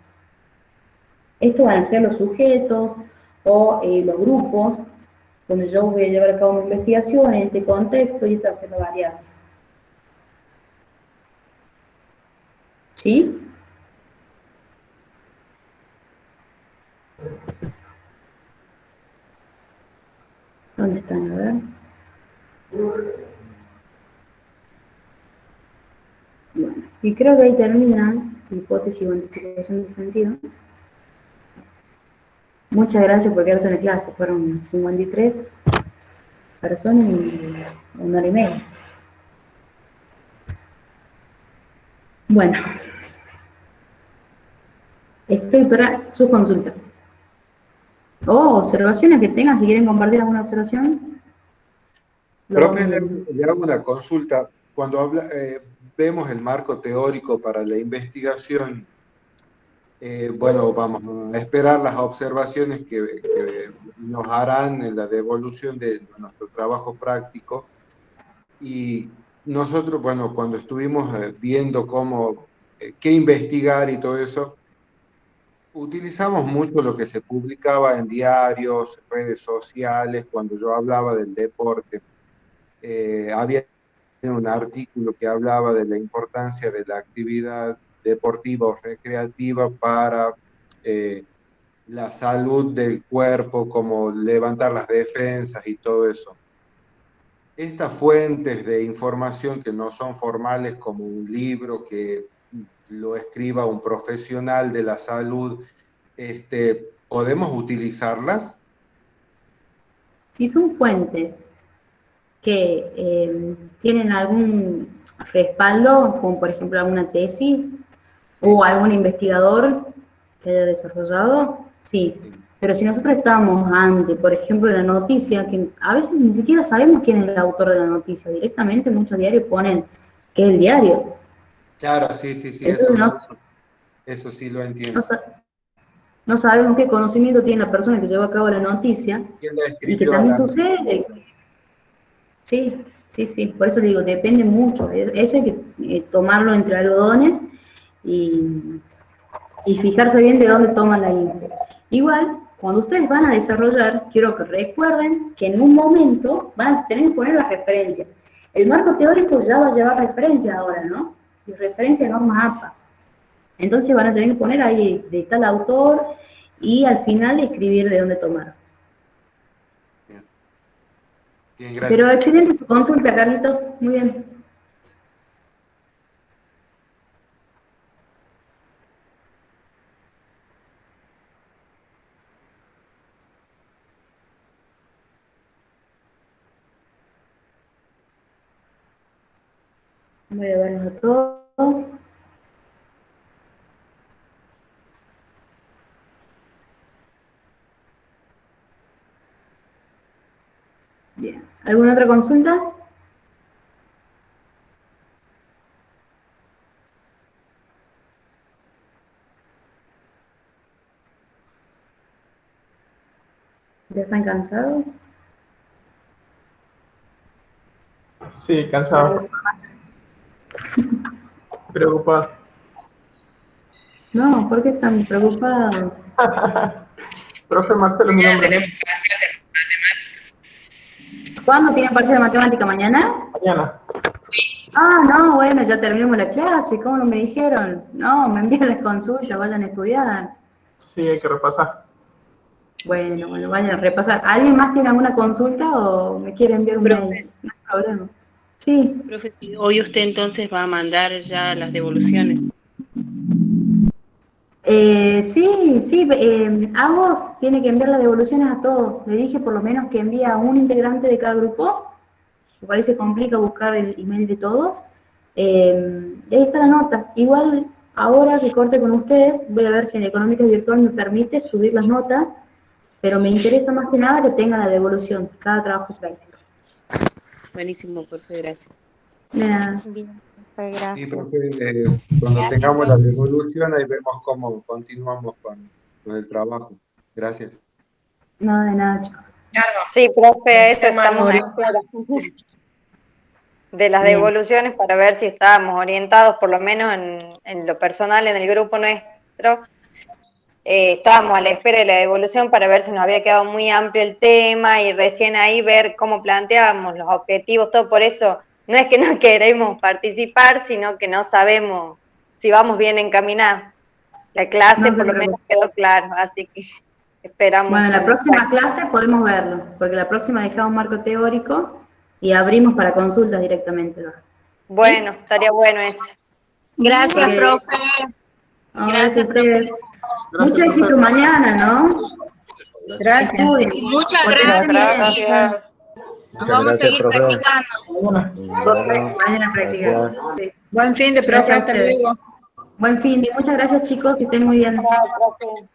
Estos van a ser los sujetos o los grupos donde yo voy a llevar a cabo una investigación en este contexto y esta va a ser la variable. ¿Sí? ¿Dónde están? A ver. Bueno, y creo que ahí termina la hipótesis o anticipación de sentido. Muchas gracias por quedarse en la clase. Fueron 53 personas y 1 hora y media. Bueno, estoy para sus consultas. O observaciones que tengan, si quieren compartir alguna observación. Profe, le hago una consulta. Cuando vemos el marco teórico para la investigación, bueno, vamos a esperar las observaciones que nos harán en la devolución de nuestro trabajo práctico. Y nosotros, bueno, cuando estuvimos viendo qué investigar y todo eso, utilizamos mucho lo que se publicaba en diarios, redes sociales, cuando yo hablaba del deporte. Había un artículo que hablaba de la importancia de la actividad deportiva o recreativa para la salud del cuerpo, como levantar las defensas y todo eso. Estas fuentes de información que no son formales, como un libro que lo escriba un profesional de la salud, ¿podemos utilizarlas? Si son fuentes que tienen algún respaldo, como por ejemplo alguna tesis o algún investigador que haya desarrollado, sí. Pero si nosotros estamos ante, por ejemplo, la noticia, que a veces ni siquiera sabemos quién es el autor de la noticia, directamente muchos diarios ponen que es el diario. Claro, sí, eso sí lo entiendo. No sabemos qué conocimiento tiene la persona que llevó a cabo la noticia, y que también sucede. Sí, por eso le digo, depende mucho, eso hay que tomarlo entre algodones y fijarse bien de dónde toman la info. Igual, cuando ustedes van a desarrollar, quiero que recuerden que en un momento van a tener que poner las referencias. El marco teórico ya va a llevar referencias ahora, ¿no? Y referencia a normas APA. Entonces van a tener que poner ahí de tal autor y al final escribir de dónde tomar. Bien, gracias. Pero excelente su consulta, Carlitos. Muy bien. Voy a verlos a todos. Bien. ¿Alguna otra consulta? ¿Ya están cansados? Sí, cansado. Preocupado. No, ¿por qué están preocupados? Profe Marcelo, mi nombre. ¿Cuándo tienen parcial de matemática? ¿Mañana? Mañana. Ah, no, bueno, ya terminamos la clase. ¿Cómo no me dijeron? No, me envían las consultas, vayan a estudiar. Sí, hay que repasar. Bueno, vayan a repasar. ¿Alguien más tiene alguna consulta o me quiere enviar un mail? No hay problema. Sí. Profe, hoy usted entonces va a mandar ya las devoluciones. Sí, Agos tiene que enviar las devoluciones a todos. Le dije por lo menos que envía a un integrante de cada grupo. Me parece complica buscar el email de todos. Y ahí está la nota. Igual, ahora que corte con ustedes, voy a ver si en Económicas Virtual me permite subir las notas, pero me interesa más que nada que tenga la devolución, cada trabajo práctico. Buenísimo, profe, gracias. Nada. Bien, profe, gracias. Sí, profe, cuando tengamos la devolución, ahí vemos cómo continuamos con el trabajo. Gracias. No, de nada, chicos. Sí, profe, eso estamos a espera de las Bien. devoluciones para ver si estábamos orientados, por lo menos en lo personal, en el grupo nuestro. Estábamos a la espera de la devolución para ver si nos había quedado muy amplio el tema y recién ahí ver cómo planteábamos los objetivos, todo. Por eso no es que no queremos participar, sino que no sabemos si vamos bien encaminados. La clase No se por lo menos preocupe. quedó claro, así que esperamos. Bueno, la próxima clase podemos verlo, porque la próxima dejamos un marco teórico y abrimos para consultas directamente. ¿No? Bueno, estaría bueno eso. Gracias, Porque- profe. No, Gracias, a ustedes. Gracias, Mucho éxito profe. mañana, ¿no? Gracias. Estudien. Muchas Porque gracias. Gracias. Nos vamos a seguir profe. practicando. Mañana practicar. Sí. Buen fin de profe, Gracias a hasta ustedes. luego. Buen fin y muchas gracias, chicos, que estén muy bien. Chao, profe.